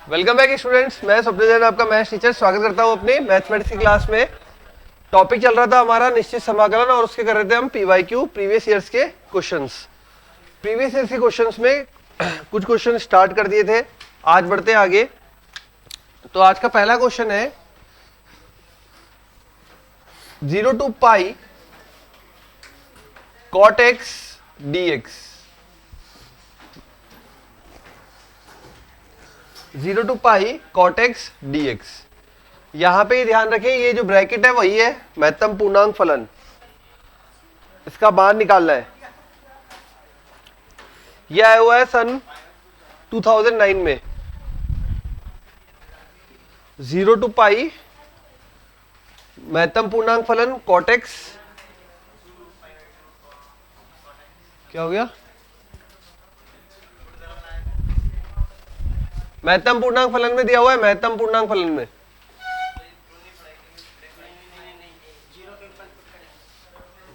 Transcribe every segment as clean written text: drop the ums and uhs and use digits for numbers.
Welcome back students, मैं स्वप्निल जैन आपका maths teacher स्वागत करता हूं अपनी मैथमेटिक्स की क्लास में। टॉपिक चल रहा था हमारा निश्चित समाकलन और उसके कर रहे थे हम पीवाईक्यू प्रीवियस ईयर्स के क्वेश्चंस। प्रीवियस ईयर्स के क्वेश्चंस में कुछ क्वेश्चन स्टार्ट कर दिए थे, आज बढ़ते हैं आगे। तो आज का पहला क्वेश्चन है 0 to pi cot x dx। 0 to pi cot x dx। यहां पे ध्यान रखें, ये जो ब्रैकेट है वही है महत्तम पूर्णांक फलन, इसका मान निकालना है। यह आया हुआ है सन 2009 में। 0 to पाई महत्तम पूर्णांक फलन cot x, क्या हो गया, महत्तम पूर्णांक फलन में दिया हुआ है, महत्तम पूर्णांक फलन में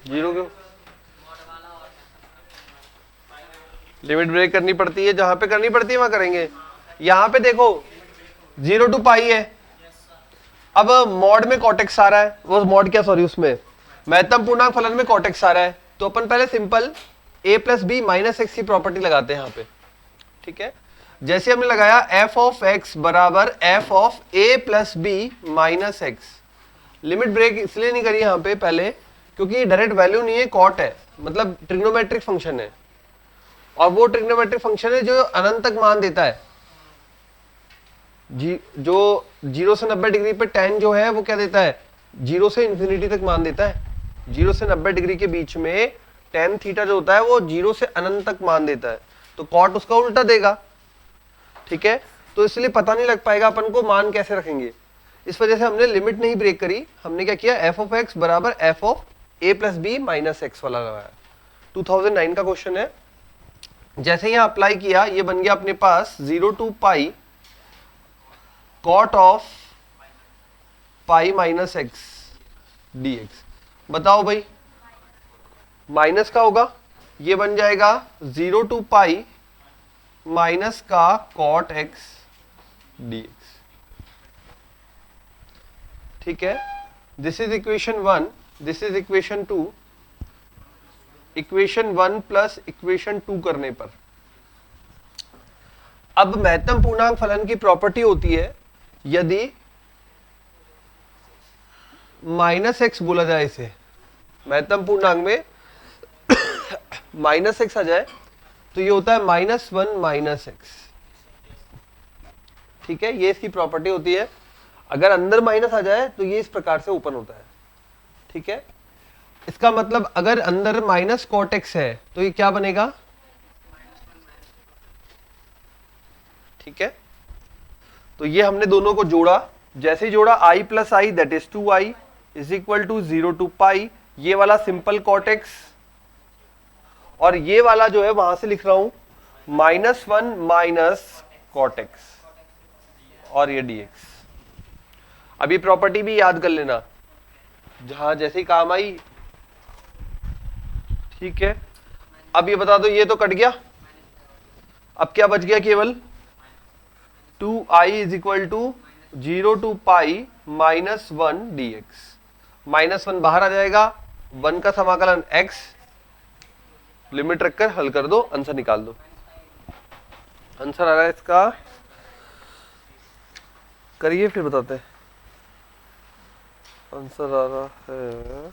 जीरो क्यों, लिमिट ब्रेक करनी पड़ती है, जहां पे करनी पड़ती है वहां करेंगे। यहां पे देखो 0 to पाई है, अब मॉड में cot x आ रहा है, वो मॉड क्या सॉरी उसमें महत्तम पूर्णांक फलन में cot x आ रहा है, तो अपन पहले simple a plus b minus x की प्रॉपर्टी लगाते हैं यहाँ पे। ठीक है, जैसे हमने लगाया f ऑफ x बराबर f of a plus b minus x. Limit break इसलिए नहीं करी यहाँ पे पहले क्योंकि ये डायरेक्ट वैल्यू नहीं है, कॉट है, मतलब ट्रिग्नोमेट्रिक फंक्शन है, और वो ट्रिग्नोमेट्रिक फंक्शन है जो अनंत तक मान देता है। जो 0 से 90 डिग्री पे tan जो है वो क्या देता है, 0 से इंफिनिटी तक मान देता है। 0 से 90 डिग्री के बीच में tan थीटा जो होता है वो 0 से अनंत तक मान देता है, तो कॉट उसका उल्टा देगा। ठीक है, तो इसलिए पता नहीं लग पाएगा अपन को मान कैसे रखेंगे, इस वजह से हमने लिमिट नहीं ब्रेक करी। हमने क्या किया, f ऑफ x बराबर f of a plus b minus x वाला लगाया। 2009 का क्वेश्चन है। जैसे यहां अप्लाई किया, ये बन गया अपने पास 0 to pi cot of pi minus x dx। बताओ भाई, माइनस का होगा, ये बन जाएगा 0 to पाई माइनस का cot x dx। ठीक है, this is equation 1, this is equation 2। Equation 1 plus equation 2 करने पर अब महत्तम पूर्णांक फलन की प्रॉपर्टी होती है, यदि माइनस एक्स बोला जाए, इसे महत्तम पूर्णांक में माइनस एक्स आ जाए तो ये होता है -1 माइनस एक्स। ठीक है, ये इसकी प्रॉपर्टी होती है। अगर अंदर माइनस आ जाए तो ये इस प्रकार से ओपन होता है। ठीक है, इसका मतलब अगर अंदर माइनस cot x है तो ये क्या बनेगा। ठीक है, तो ये हमने दोनों को जोड़ा, जैसे ही जोड़ा i plus i that is 2i is equal to 0 to pi, ये वाला सिंपल cot x, और ये वाला जो है वहां से लिख रहा हूं -1 माइनस cot x और ये dx। अब ये प्रॉपर्टी भी याद कर लेना, जहां जैसे ही काम आई। ठीक है, अब ये बता दो, ये तो कट गया, अब क्या बच गया, केवल 2i is equal to 0 to pi -1 dx। -1 बाहर आ जाएगा, 1 का समाकलन x, लिमिट रखकर हल कर दो, आंसर निकाल दो। आंसर आ रहा है इसका, करिए फिर बताते हैं। आंसर आ रहा है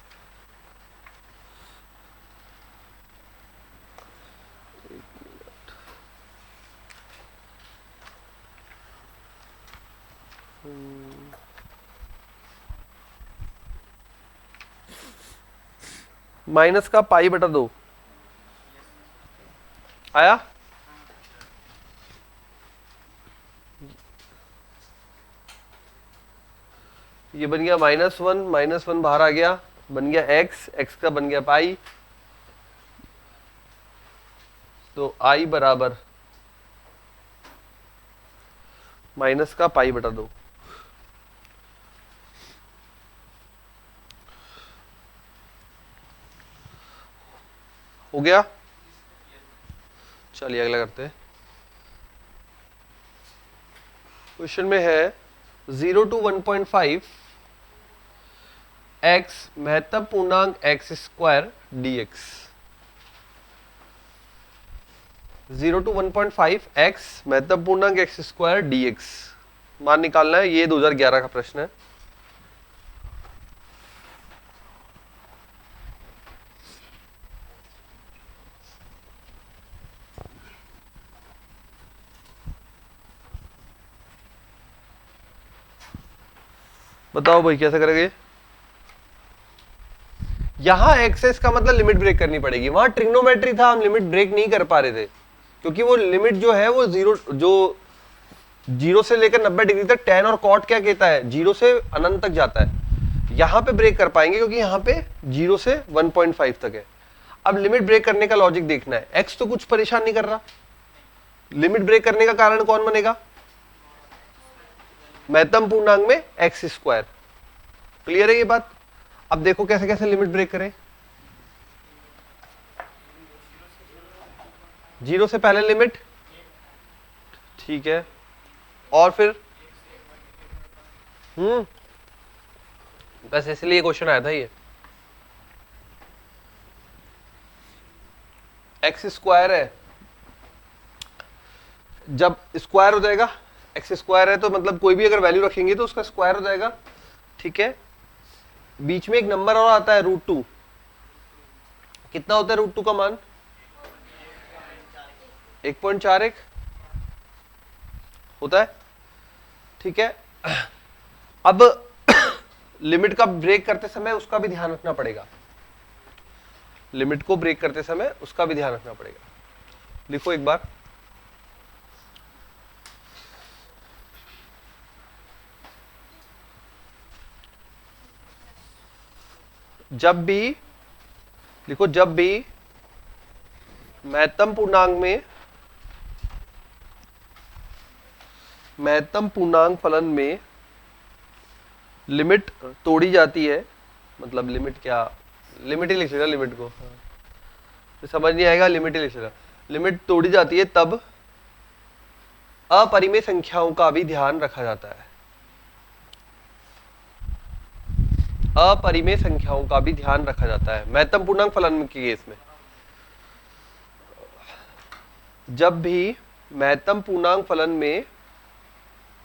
माइनस का पाई बटा 2 आया। ये बन गया -1 बाहर आ गया, बन गया x का बन गया पाई, तो i बराबर माइनस का पाई बटा 2। हो गया, चलिए अगला करते हैं। क्वेश्चन में है 0 to 1.5 x महत्तम पूर्णांक x square dx। 0 to 1.5 x महत्तम पूर्णांक x स्क्वायर dx मान निकालना है। ये 2011 का प्रश्न है। बताओ भाई कैसे करेंगे। यहां एक्सेस का मतलब लिमिट ब्रेक करनी पड़ेगी, वहां ट्रिग्नोमेट्री था, हम लिमिट ब्रेक नहीं कर पा रहे थे क्योंकि वो लिमिट जो है वो जीरो से लेकर 90 डिग्री तक tan और cot क्या कहता है, जीरो से अनंत तक जाता है। यहां पे ब्रेक कर पाएंगे क्योंकि यहां पे 0 से 1.5 तक है। अब लिमिट ब्रेक करने का लॉजिक देखना है। एक्स तो कुछ परेशान नहीं कर रहा, लिमिट ब्रेक करने का कारण कौन बनेगा, महत्तम पूर्णांक में एक्स स्क्वायर। क्लियर है ये बात। अब देखो कैसे कैसे लिमिट ब्रेक करें। 0 से पहले लिमिट, ठीक है, और फिर बस इसलिए क्वेश्चन आया था ये। एक्स स्क्वायर है, जब स्क्वायर हो जाएगा, एक्स स्क्वायर है तो मतलब कोई भी अगर वैल्यू रखेंगे तो उसका स्क्वायर हो जाएगा, ठीक है। बीच में एक नंबर और आता है √2, कितना होता है √2 का मान, 1.41 होता है, ठीक है। अब लिमिट का ब्रेक करते समय उसका भी ध्यान रखना पड़ेगा, लिमिट को ब्रेक करते समय उसका भी ध्यान रखना पड़ेगा। लिखो एक बार, जब भी, लिखो जब भी महत्तम पूर्णांक फलन में लिमिट तोड़ी जाती है, मतलब लिमिट क्या, लिमिट ही लिखेगा, लिमिट को तो समझ नहीं आएगा, लिमिट ही लिखेगा। लिमिट तोड़ी जाती है तब अपरिमेय संख्याओं का भी ध्यान रखा जाता है, अपरिमेय संख्याओं का भी ध्यान रखा जाता है महत्तम पूर्णांक फलन के केस में। जब भी महत्तम पूर्णांक फलन में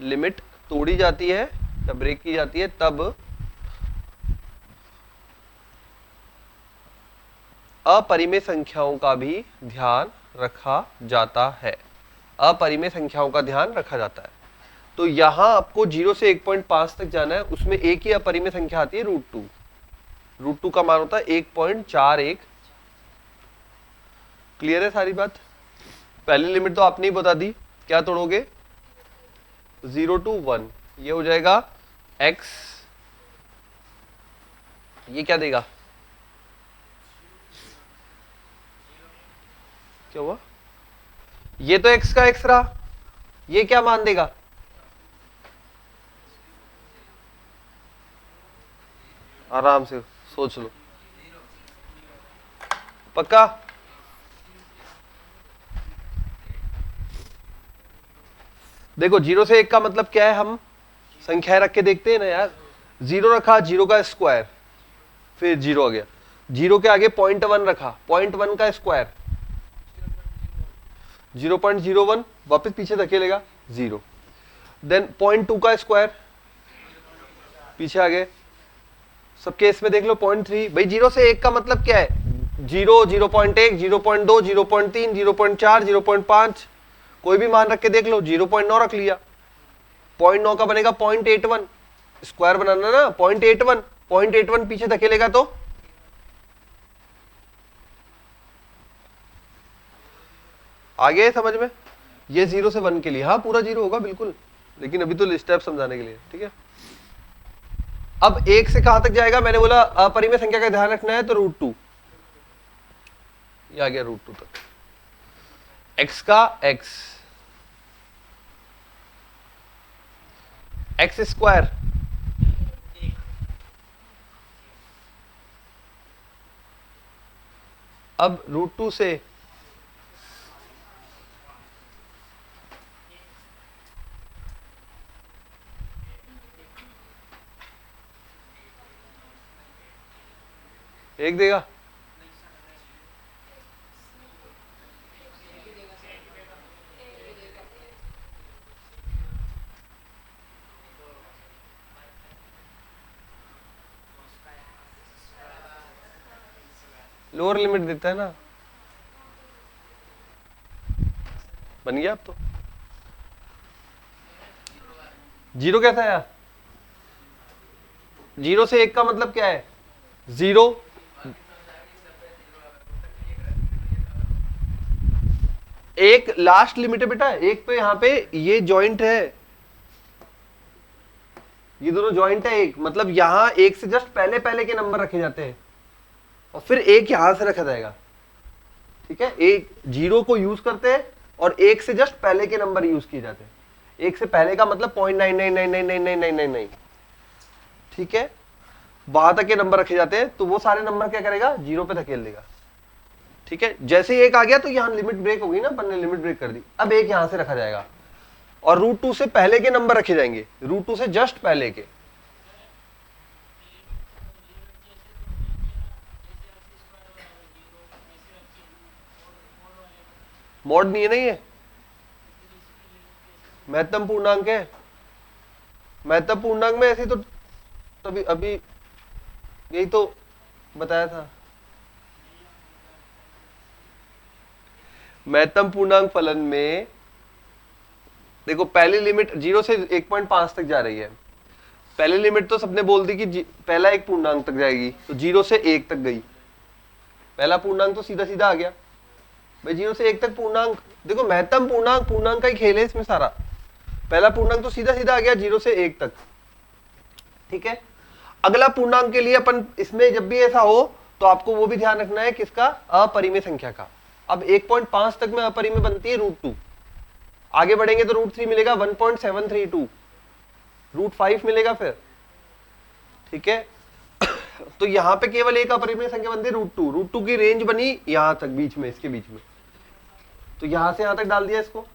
लिमिट तोड़ी जाती है या ब्रेक की जाती है तब अपरिमेय संख्याओं का भी ध्यान रखा जाता है, अपरिमेय संख्याओं का ध्यान रखा जाता है। तो यहां आपको 0 से 1.5 तक जाना है, उसमें एक ही अपरिमेय संख्या आती है √2, √2 का मान होता है 1.41। क्लियर है सारी बात। पहली लिमिट तो आपने ही बता दी, क्या तोड़ोगे, 0 to 1, ये हो जाएगा x, ये क्या देगा, क्या हुआ, ये तो x का x रहा, ये क्या मान देगा, आराम से सोच लो, पक्का। देखो 0 से 1 का मतलब क्या है, हम संख्याएं रख के देखते हैं ना यार। 0 रखा, 0 का स्क्वायर, फिर 0 आ गया, 0 के आगे 0.1 रखा, 0.1 का स्क्वायर 0.01, वापस पीछे धकेलेगा 0, देन 0.2 का स्क्वायर पीछे आ गए, सब केस में देख लो 0.3। भाई 0 से 1 का मतलब क्या है, 0, 0.1, 0.2, 0.3, 0.4, 0.5, कोई भी मान रख के देख लो। 0.9 रख लिया, 0.9 का बनेगा 0.81, स्क्वायर बनाना ना, 0.81, 0.81 पीछे धकेलेगा तो आगे समझ में। ये 0 से 1 के लिए, हाँ पूरा 0 होगा बिल्कुल, लेकिन अभी तो स्टेप समझाने के लिए, ठीक है। अब 1 से कहां तक जाएगा, मैंने बोला अपरिमेय संख्या का ध्यान रखना है तो √2, ये आ गया √2 तक, x का x स्क्वायर, अब √2 से एक देगा, लोअर लिमिट देता है ना, बन गया अब तो। जीरो कैसा है? जीरो से एक का मतलब क्या है? जीरो। एक लास्ट लिमिट है बेटा, एक पे यहाँ पे ये जॉइंट है, ये दोनों जॉइंट है एक, मतलब यहां एक से जस्ट पहले पहले के नंबर रखे जाते हैं और फिर एक यहां से रखा जाएगा। ठीक है, एक जीरो को यूज करते हैं और एक से जस्ट पहले के नंबर यूज किए जाते हैं। एक से पहले का मतलब 0.99999999। ठीक है, वहां तक के नंबर रखे जाते हैं, तो वो सारे नंबर क्या करेगा? जीरो पे धकेल देगा। ठीक है, जैसे ही एक आ गया तो यहां लिमिट ब्रेक होगी ना, अपन ने लिमिट ब्रेक कर दी। अब एक यहां से रखा जाएगा और √2 से पहले के नंबर रखे जाएंगे, √2 से जस्ट पहले के। मॉड नहीं है, नहीं है, महत्तम पूर्णांक है। महत्तम पूर्णांक में ऐसे तो तभी अभी यही तो बताया था। महत्तम पूर्णांक फलन में देखो, पहली लिमिट 0 से 1.5 तक जा रही है। पहली लिमिट तो सबने बोल दी कि पहला एक पूर्णांक तक जाएगी, तो 0 से 1 तक गई। पहला पूर्णांक तो सीधा सीधा आ गया भाई, 0 से 1 तक पूर्णांक। देखो महत्तम पूर्णांक का ही खेल है इसमें सारा। पहला पूर्णांक तो सीधा सीधा आ गया 0 से 1 तक। ठीक है, अगला पूर्णांक के लिए अपन इसमें जब भी ऐसा हो तो आपको वो भी ध्यान रखना है किसका? अपरिमेय संख्या का। अब 1.5 तक में अपरिमेय बनती है √2, आगे बढ़ेंगे तो √3 मिलेगा 1.732, √5 मिलेगा फिर। ठीक है, तो यहां पे केवल एक अपरिमेय संख्या बनती है √2। √2 की रेंज बनी यहां तक, बीच में, इसके बीच में, तो यहां से यहां तक डाल दिया इसको,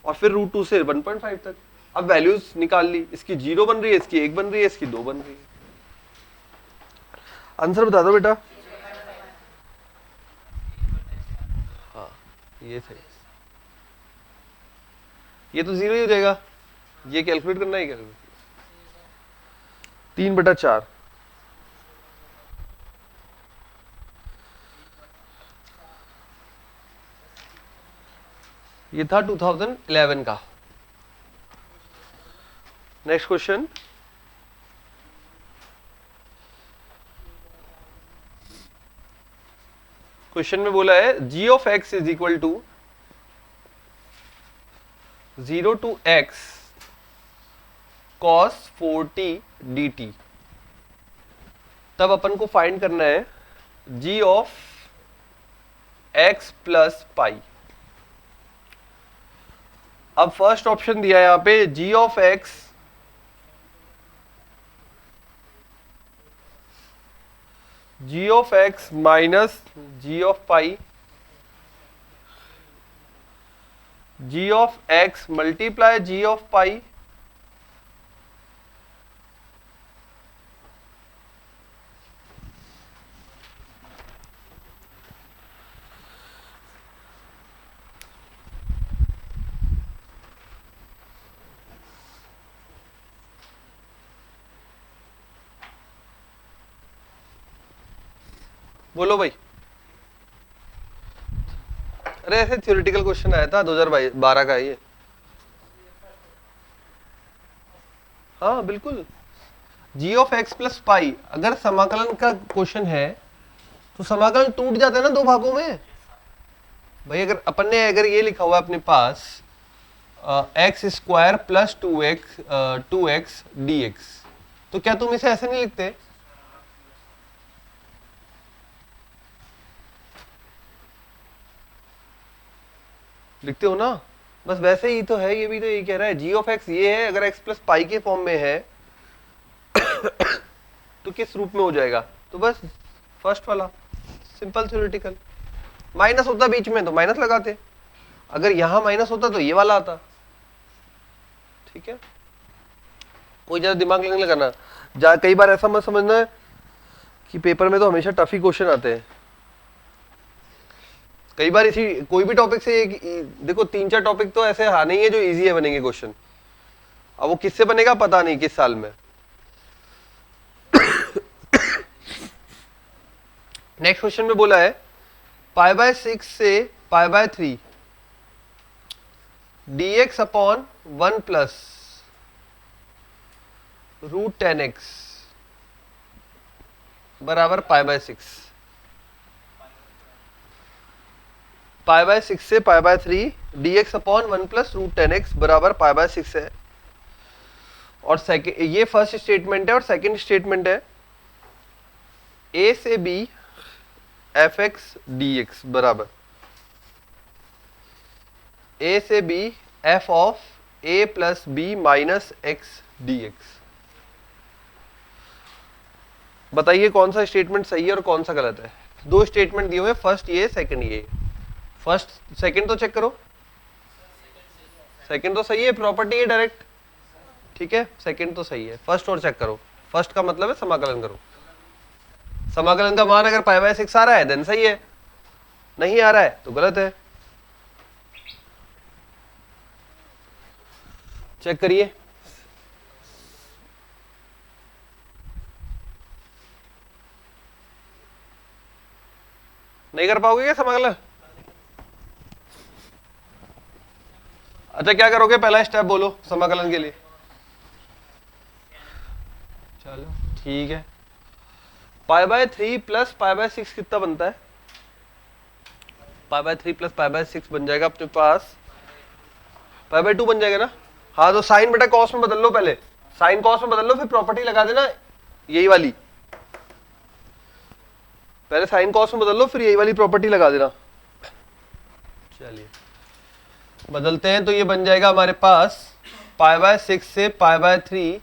और फिर √2 से 1.5 तक। अब वैल्यूज निकाल ली, इसकी 0 बन रही है, इसकी 1 बन रही है, इसकी 2 बन रही है। आंसर बता दो बेटा। हाँ, ये सही, ये तो 0 ही हो जाएगा, ये कैलकुलेट करना ही कैलकुलेट। 3/4। ये था 2011 का। नेक्स्ट क्वेश्चन, क्वेश्चन में बोला है g of x is equal to 0 to x cos 4t dt। तब अपन को फाइंड करना है g of x plus pi. अब फर्स्ट ऑप्शन दिया है यहां पे g of x minus g of pi, g of x multiply g of पाई, बोलो भाई। अरे ऐसे थ्योरेटिकल क्वेश्चन आया था 2012 का ये। हाँ बिल्कुल, g of x plus pi, अगर समाकलन का क्वेश्चन है तो समाकलन टूट जाता है ना दो भागों में भाई। अगर अपन ने अगर ये लिखा हुआ है अपने पास x square plus 2x dx, तो क्या तुम इसे ऐसे नहीं लिखते? लिखते हो ना, बस वैसे ही तो है। ये भी तो यही कह रहा है, g of x ये है, अगर x प्लस पाई के फॉर्म में है तो किस रूप में हो जाएगा? तो बस फर्स्ट वाला सिंपल थ्योरेटिकल। माइनस होता बीच में तो माइनस लगाते, अगर यहां माइनस होता तो ये वाला आता। ठीक है, कोई ज्यादा दिमाग लगने लगाना। कई बार ऐसा मत समझना कि पेपर में तो हमेशा टफ ही क्वेश्चन आते हैं। कई बार इसी कोई भी टॉपिक से एक देखो 3-4 टॉपिक तो ऐसे आने ही है जो इजी है बनेंगे क्वेश्चन। अब वो किससे बनेगा पता नहीं किस साल में। नेक्स्ट क्वेश्चन में बोला है π/6 से π/3 dx अपॉन 1 प्लस √10x बराबर π/6। π/6 से π/3 dx अपॉन 1 प्लस √10x बराबर π/6 है। और सेकेंड, ये फर्स्ट स्टेटमेंट है और सेकेंड स्टेटमेंट है a से b fx dx बराबर a से b f of a plus b minus x dx। बताइए कौन सा स्टेटमेंट सही है और कौन सा गलत है। दो स्टेटमेंट दिए हुए, फर्स्ट ये सेकंड ये। फर्स्ट सेकंड तो चेक करो, सेकंड तो सही है, प्रॉपर्टी है डायरेक्ट, ठीक है। सेकंड तो सही है, फर्स्ट और चेक करो। फर्स्ट का मतलब है समाकलन करो। समाकलन का मान अगर π/6 आ रहा है देन सही है, नहीं आ रहा है तो गलत है। चेक करिए। नहीं कर पाओगे क्या समाकलन? अच्छा क्या करोगे, पहला स्टेप बोलो समाकलन के लिए। चलो ठीक है, π/3 प्लस π/6 कितना बनता है? π/3 प्लस π/6 बन जाएगा अपने पास π/2 बन जाएगा ना। हाँ तो साइन बटा कॉस में बदल लो, पहले साइन कॉस में बदल लो, फिर प्रॉपर्टी लगा देना यही वाली। पहले साइन कॉस में बदल लो, फिर यही वाली प्रॉपर्टी लगा देना। चलिए बदलते हैं, तो ये बन जाएगा हमारे पास π/6 से π/3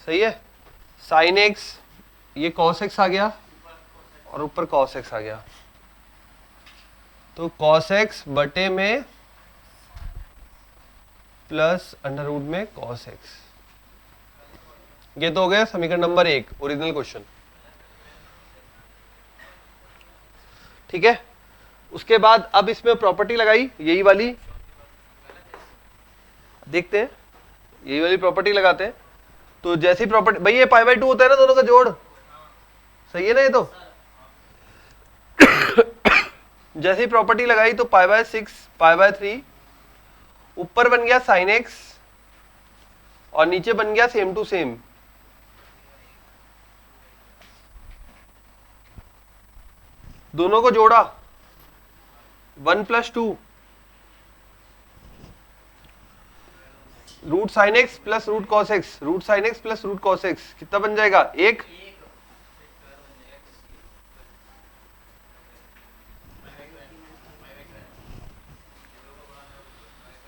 सही है। साइन एक्स, ये cos x आ गया और ऊपर cos x आ गया, तो cos x बटे में प्लस अंडर रूट में cos x। ये तो हो गया समीकरण नंबर 1, ओरिजिनल क्वेश्चन, ठीक है। उसके बाद अब इसमें प्रॉपर्टी लगाई यही वाली, देखते हैं यही वाली प्रॉपर्टी लगाते हैं। तो जैसी प्रॉपर्टी, भाई ये π/2 होता है ना दोनों का जोड़, सही है ना ये तो। जैसी प्रॉपर्टी लगाई तो π/6 π/3 ऊपर बन गया sin x और नीचे बन गया सेम टू सेम। दोनों को जोड़ा 1 + 2 root sine x plus root cos x, root sine x plus root cos x कितना बन जाएगा? 1।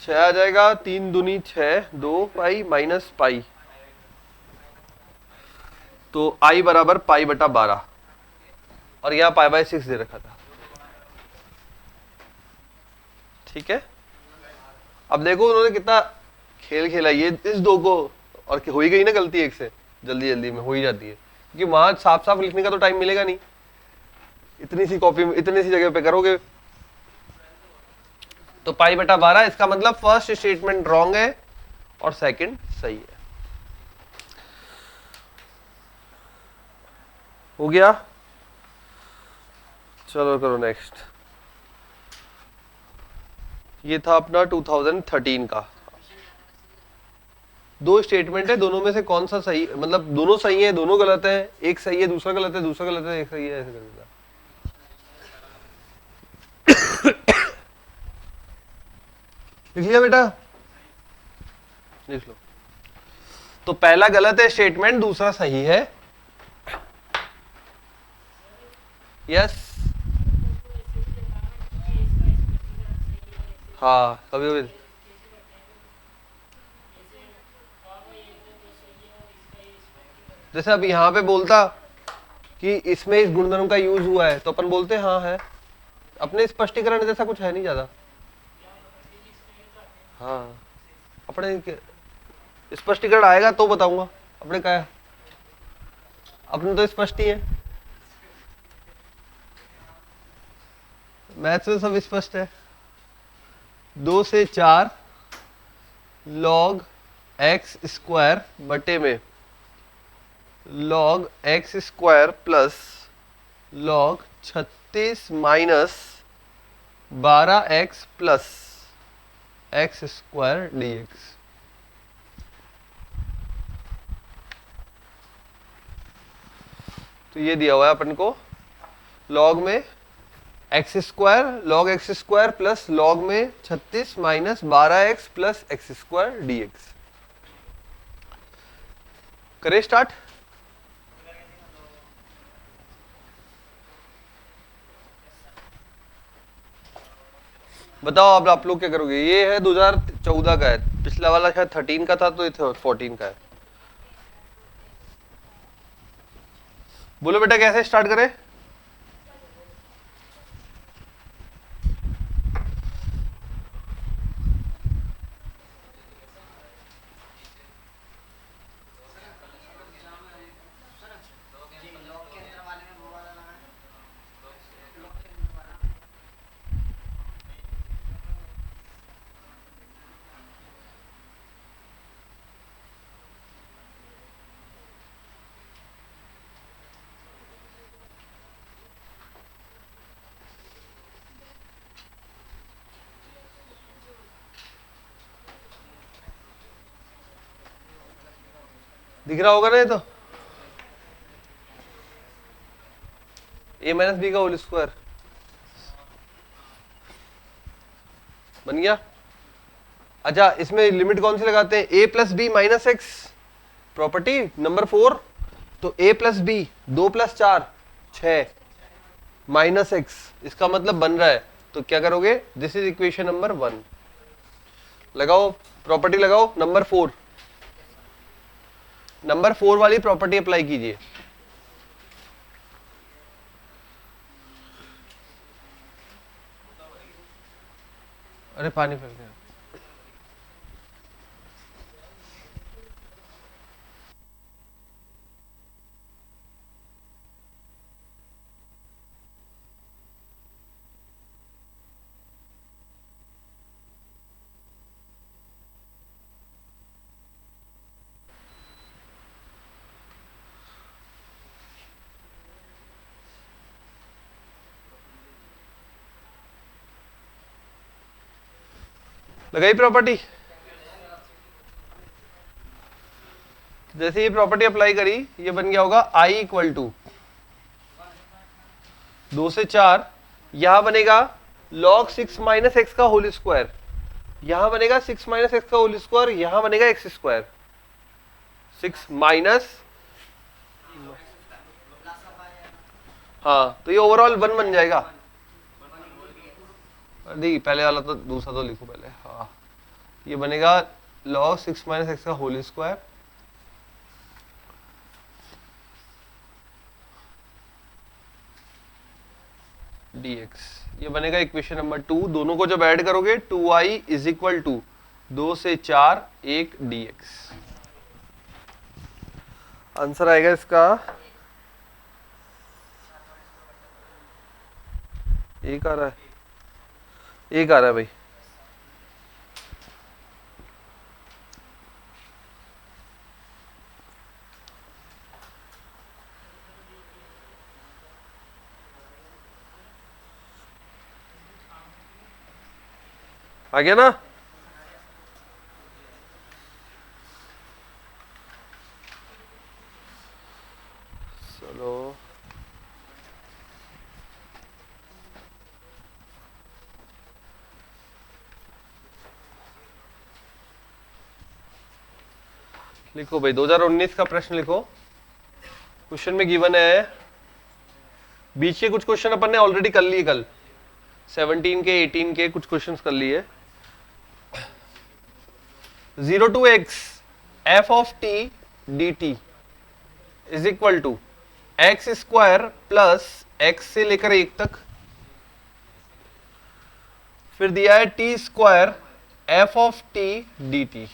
छह आ जाएगा, 3 दूनी 6, 2 पाई माइनस पाई, तो आई बराबर π/12 और यहाँ π/6 दे रखा था, ठीक है। अब देखो उन्होंने कितना खेल खेला ये इस दो को, और हो ही गई ना गलती एक से, जल्दी जल्दी में हो ही जाती है, क्योंकि वहां साफ साफ लिखने का तो टाइम मिलेगा नहीं, इतनी सी कॉपी में इतनी सी जगह पे करोगे। तो π/12, इसका मतलब फर्स्ट स्टेटमेंट रॉन्ग है और सेकंड सही है। हो गया, चलो करो नेक्स्ट। ये था अपना 2013 का। दो स्टेटमेंट है, दोनों में से कौन सा सही, मतलब दोनों सही है दोनों गलत है, एक सही है दूसरा गलत है, दूसरा गलत है एक सही है, ऐसे कर देता। लिख लिया बेटा, लिख लो। तो पहला गलत है स्टेटमेंट, दूसरा सही है। यस, हाँ कभी कभी जैसे अब यहाँ पे बोलता कि इसमें इस गुणधर्म का यूज हुआ है तो अपन बोलते हाँ है, अपने स्पष्टीकरण जैसा कुछ है नहीं ज्यादा। हाँ अपने स्पष्टीकरण आएगा तो बताऊंगा, अपने क्या है अपने तो स्पष्ट ही है, मैथ्स में सब स्पष्ट है। 2 से 4 लॉग एक्स स्क्वायर बटे में log x square plus log 36 minus 12x plus x square dx। तो ये दिया हुआ है अपन को लॉग में एक्स स्क्वायर प्लस लॉग में 36 minus 12x plus x square dx। करें स्टार्ट। बताओ अब आप लोग क्या करोगे। ये है 2014 का है, पिछला वाला शायद 13 का था, तो ये 14 का है। बोलो बेटा कैसे स्टार्ट करें। दिख रहा होगा ना ये तो, a माइनस बी का होल स्क्वायर बन गया। अच्छा इसमें लिमिट कौन सी लगाते हैं, a plus b minus x, property number 4। तो a plus b 2 plus 4 6 minus x, इसका मतलब बन रहा है। तो क्या करोगे, दिस इज इक्वेशन नंबर 1। लगाओ प्रॉपर्टी, लगाओ नंबर 4, नंबर 4 वाली प्रॉपर्टी अप्लाई कीजिए। अरे पानी फैल गया। लगाई प्रॉपर्टी। जैसे ये प्रॉपर्टी अप्लाई करी, ये बन गया होगा i इक्वल टू 2 से 4, यहां बनेगा log 6 माइनस एक्स का होल स्क्वायर, यहां बनेगा 6 माइनस एक्स का होल स्क्वायर, यहां बनेगा एक्स स्क्वायर। 6 माइनस, हाँ तो ये ओवरऑल 1 बन जाएगा। नहीं पहले वाला तो, दूसरा तो लिखो पहले। हाँ ये बनेगा log 6 माइनस एक्स का होल स्क्वायर dx, ये बनेगा इक्वेशन नंबर 2। दोनों को जब ऐड करोगे 2i इज इक्वल टू 2 से 4 1 dx। आंसर आएगा इसका एक आ रहा है, एक आ रहा है भाई। आ गया ना। चलो लिखो भाई 2019 का प्रश्न लिखो। क्वेश्चन में गिवन है, बीच के कुछ क्वेश्चन अपन ने ऑलरेडी कर लिए कल, 17 के 18 के कुछ क्वेश्चंस कर लिए। 0 to x f of t dt is equal to x square plus x से लेकर 1 तक, फिर दिया है t square f of t d t.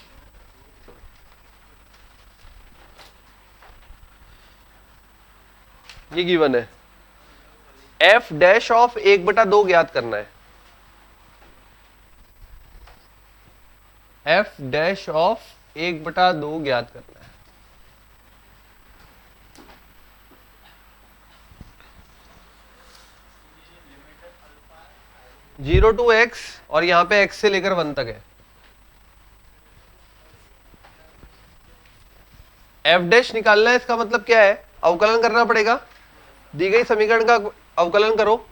ये गिवन है, एफ डैश ऑफ 1/2 ज्ञात करना है, एफ डैश ऑफ 1/2 ज्ञात करना है। जीरो टू एक्स और यहां पे x से लेकर 1 तक है। एफ डैश निकालना है, इसका मतलब क्या है, अवकलन करना पड़ेगा। दी गई समीकरण का अवकलन करो।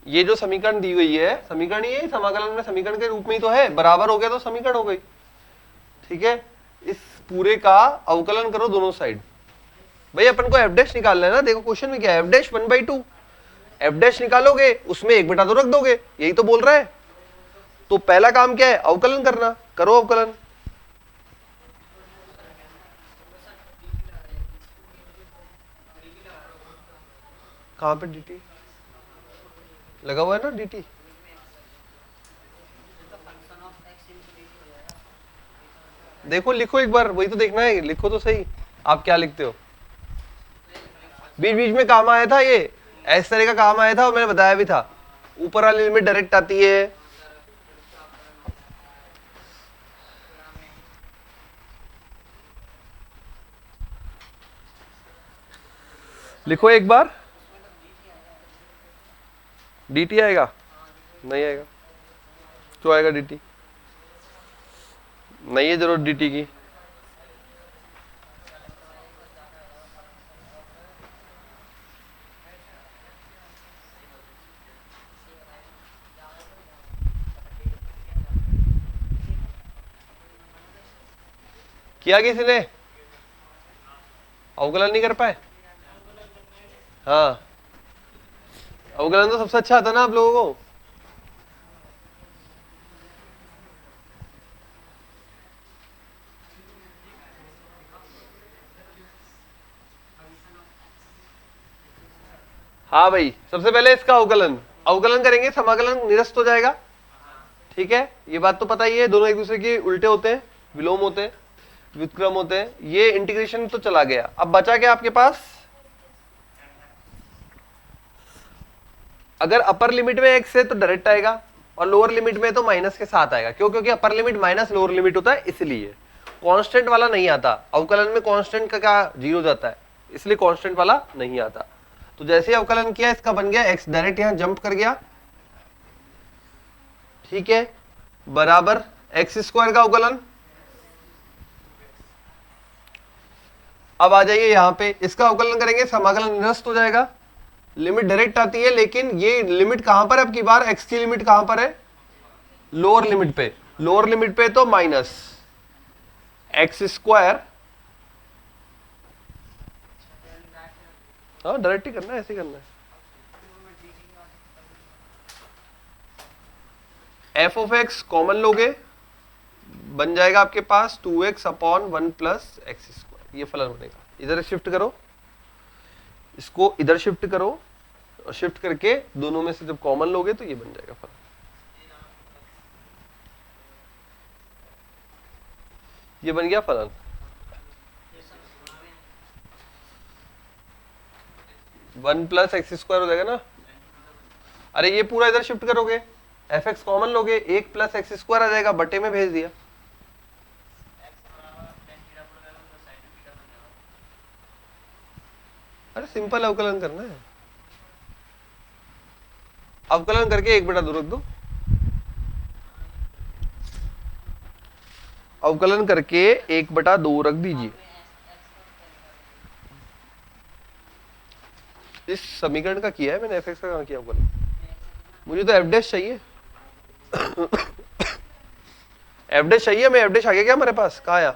ये जो समीकरण दी गई है, समीकरण ये समाकलन में समीकरण के रूप में ही तो है, बराबर हो गया तो समीकरण हो गई। ठीक है, इस पूरे का अवकलन करो दोनों साइड। भाई अपन को एफ डैश निकालना है ना, देखो क्वेश्चन में क्या है, एफ डैश 1/2, एफ डैश निकालोगे उसमें 1/2 रख दोगे, यही तो बोल रहा है। तो पहला काम क्या है, अवकलन करना, करो अवकलन। कहां पे dt लगा हुआ है ना, dt देखो, लिखो एक बार, वही तो देखना है, लिखो तो सही आप क्या लिखते हो। बीच बीच में काम आया था, ये इस तरह का काम आया था और मैंने बताया भी था, ऊपर वाली लिमिट डायरेक्ट आती है। लिखो एक बार, dt आएगा, नहीं आएगा, क्यों आएगा dt, नहीं है जरूरत dt की। किया किसी ने, अवकलन नहीं कर पाए। हाँ, अवकलन तो सबसे अच्छा आता ना आप लोगों को। हाँ भाई, सबसे पहले इसका अवकलन, अवकलन करेंगे समाकलन निरस्त हो जाएगा। ठीक है, ये बात तो पता ही है, दोनों एक दूसरे के उल्टे होते हैं, विलोम होते हैं, व्युत्क्रम होते हैं। ये इंटीग्रेशन तो चला गया, अब बचा क्या आपके पास, अगर अपर लिमिट में x है तो डायरेक्ट आएगा और लोअर लिमिट में तो माइनस के साथ आएगा। क्यों, क्योंकि upper limit minus lower limit होता है, इसलिए कांस्टेंट वाला नहीं आता। अवकलन में कांस्टेंट का क्या जीरो जाता है, इसलिए कांस्टेंट वाला नहीं आता। तो जैसे ही अवकलन किया, इसका बन गया x, डायरेक्ट यहां जंप कर गया। ठीक है, बराबर x² का अवकलन। अब आ जाइए यहां पे, इसका अवकलन करेंगे, समाकलन निरस्त हो जाएगा। लिमिट डायरेक्ट आती है, लेकिन ये लिमिट कहां पर है, अब की बार x की लिमिट कहां पर है, लोअर लिमिट पे। लोअर लिमिट पे तो माइनस x², हाँ डायरेक्ट ही करना है, ऐसे ही करना है। एफ ऑफ एक्स कॉमन लोगे, बन जाएगा आपके पास 2x/1 + x², ये फलन बनेगा। इधर शिफ्ट करो, इसको इधर शिफ्ट करो, और शिफ्ट करके दोनों में से जब कॉमन लोगे तो ये बन जाएगा फलन। ये बन गया फलन। वन प्लस x² हो जाएगा ना। अरे ये पूरा इधर शिफ्ट करोगे, एफ एक्स कॉमन लोगे, 1 + x² आ जाएगा, बटे में भेज दिया। अरे सिंपल अवकलन करना है, अवकलन करके 1/2 रख दो, अवकलन करके 1/2 रख दीजिए। इस समीकरण का किया है मैंने, एफ एक्स का कहां किया अवकलन, मुझे तो एफ डैश चाहिए। एफ डैश चाहिए, मैं एफ डैश आ गया क्या हमारे पास, कहा आया,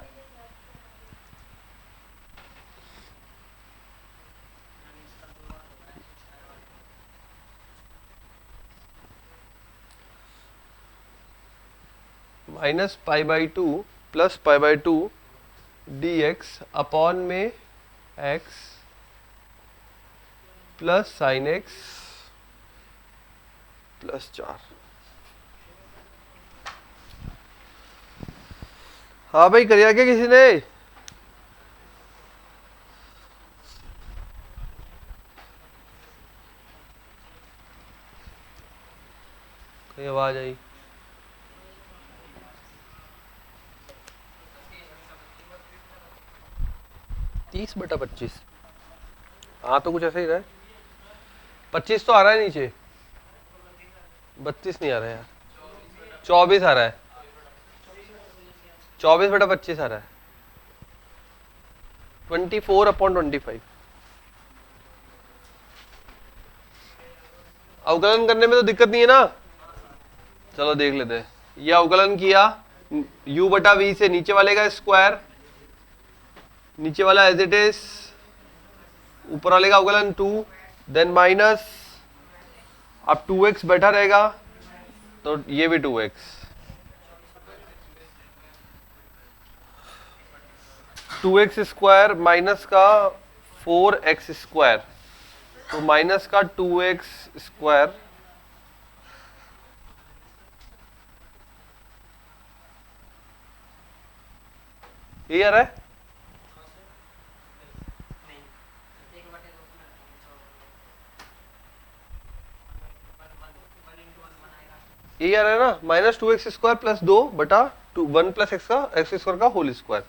-π/2 + π/2 dx अपॉन में x प्लस sin x +4। हाँ भाई, करिया क्या किसी ने, आवाज आई? तीस बटा 25, हाँ तो कुछ ऐसा ही रहा है। 25 तो आ रहा है नीचे, 32 नहीं आ रहा है यार, 24 आ रहा है, 24 बटा 25 आ रहा है, 24/25। अवकलन करने में तो दिक्कत नहीं है ना, चलो देख लेते हैं। ये अवकलन किया u बटा v से, नीचे वाले का स्क्वायर, नीचे वाला एज इट इज, ऊपर वाले का अवकलन 2, देन माइनस, अब 2x बैठा रहेगा तो ये भी 2x, 2x स्क्वायर माइनस का 4x स्क्वायर, तो माइनस का 2x स्क्वायर, ये आ रहा है, ये आ रहा है ना, माइनस 2x स्क्वायर प्लस 2 बटा 1 प्लस एक्स का, एक्स स्क्वायर का होल स्क्वायर।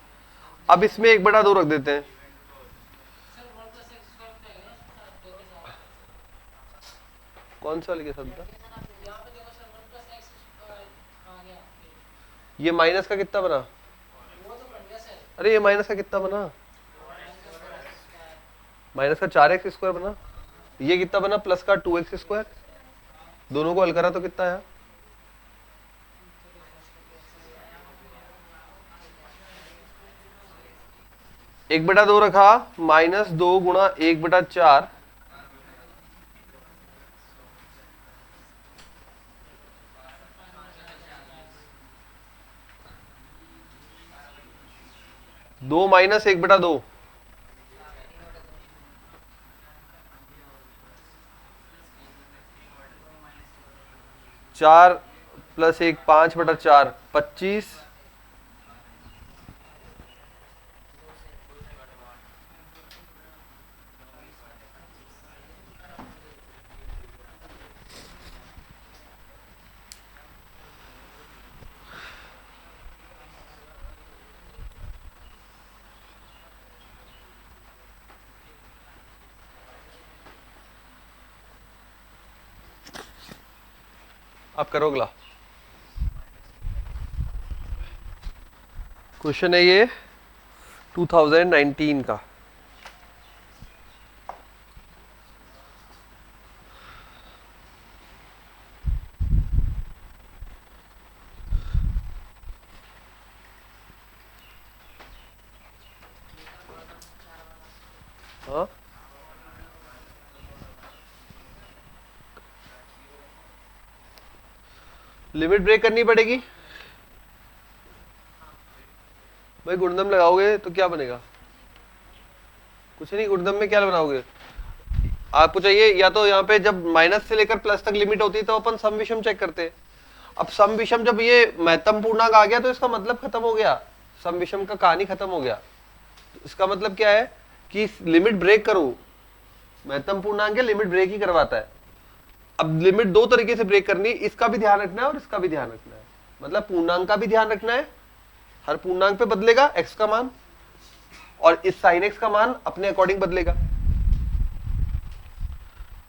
अब इसमें 1 बटा 2 रख देते हैं, कौन सा लिखे शब्द? ये माइनस का कितना बना? अरे ये माइनस का कितना बना? माइनस का 4x स्क्वायर बना। ये कितना बना? प्लस का 2x स्क्वायर। दोनों को हल करा तो कितना आया? एक बटा 2 रखा, माइनस 2 गुणा 1 बटा 4, दो माइनस 1 बटा 2, चार प्लस 1 5 बटा 4 25, अब करो अगला क्वेश्चन है ये 2019 का। हाँ लिमिट ब्रेक करनी पड़ेगी भाई। गुणनम लगाओगे तो क्या बनेगा? कुछ नहीं, गुणनम में क्या बनाओगे? आपको चाहिए या तो यहाँ पे जब माइनस से लेकर प्लस तक लिमिट होती है तो अपन सम विषम चेक करते हैं। अब सम विषम जब ये महत्तम पूर्णांक आ गया तो इसका मतलब खत्म हो गया, सम विषम का कहानी खत्म हो गया। तो इसका मतलब क्या है कि लिमिट ब्रेक करो, महत्तम पूर्णांक के लिमिट ब्रेक ही करवाता है। अब लिमिट दो तरीके से ब्रेक करनी है, इसका भी ध्यान रखना है और इसका भी ध्यान रखना है। मतलब पूर्णांक का भी ध्यान रखना है, हर पूर्णांक पे बदलेगा x का मान, और इस sin x का मान अपने अकॉर्डिंग बदलेगा।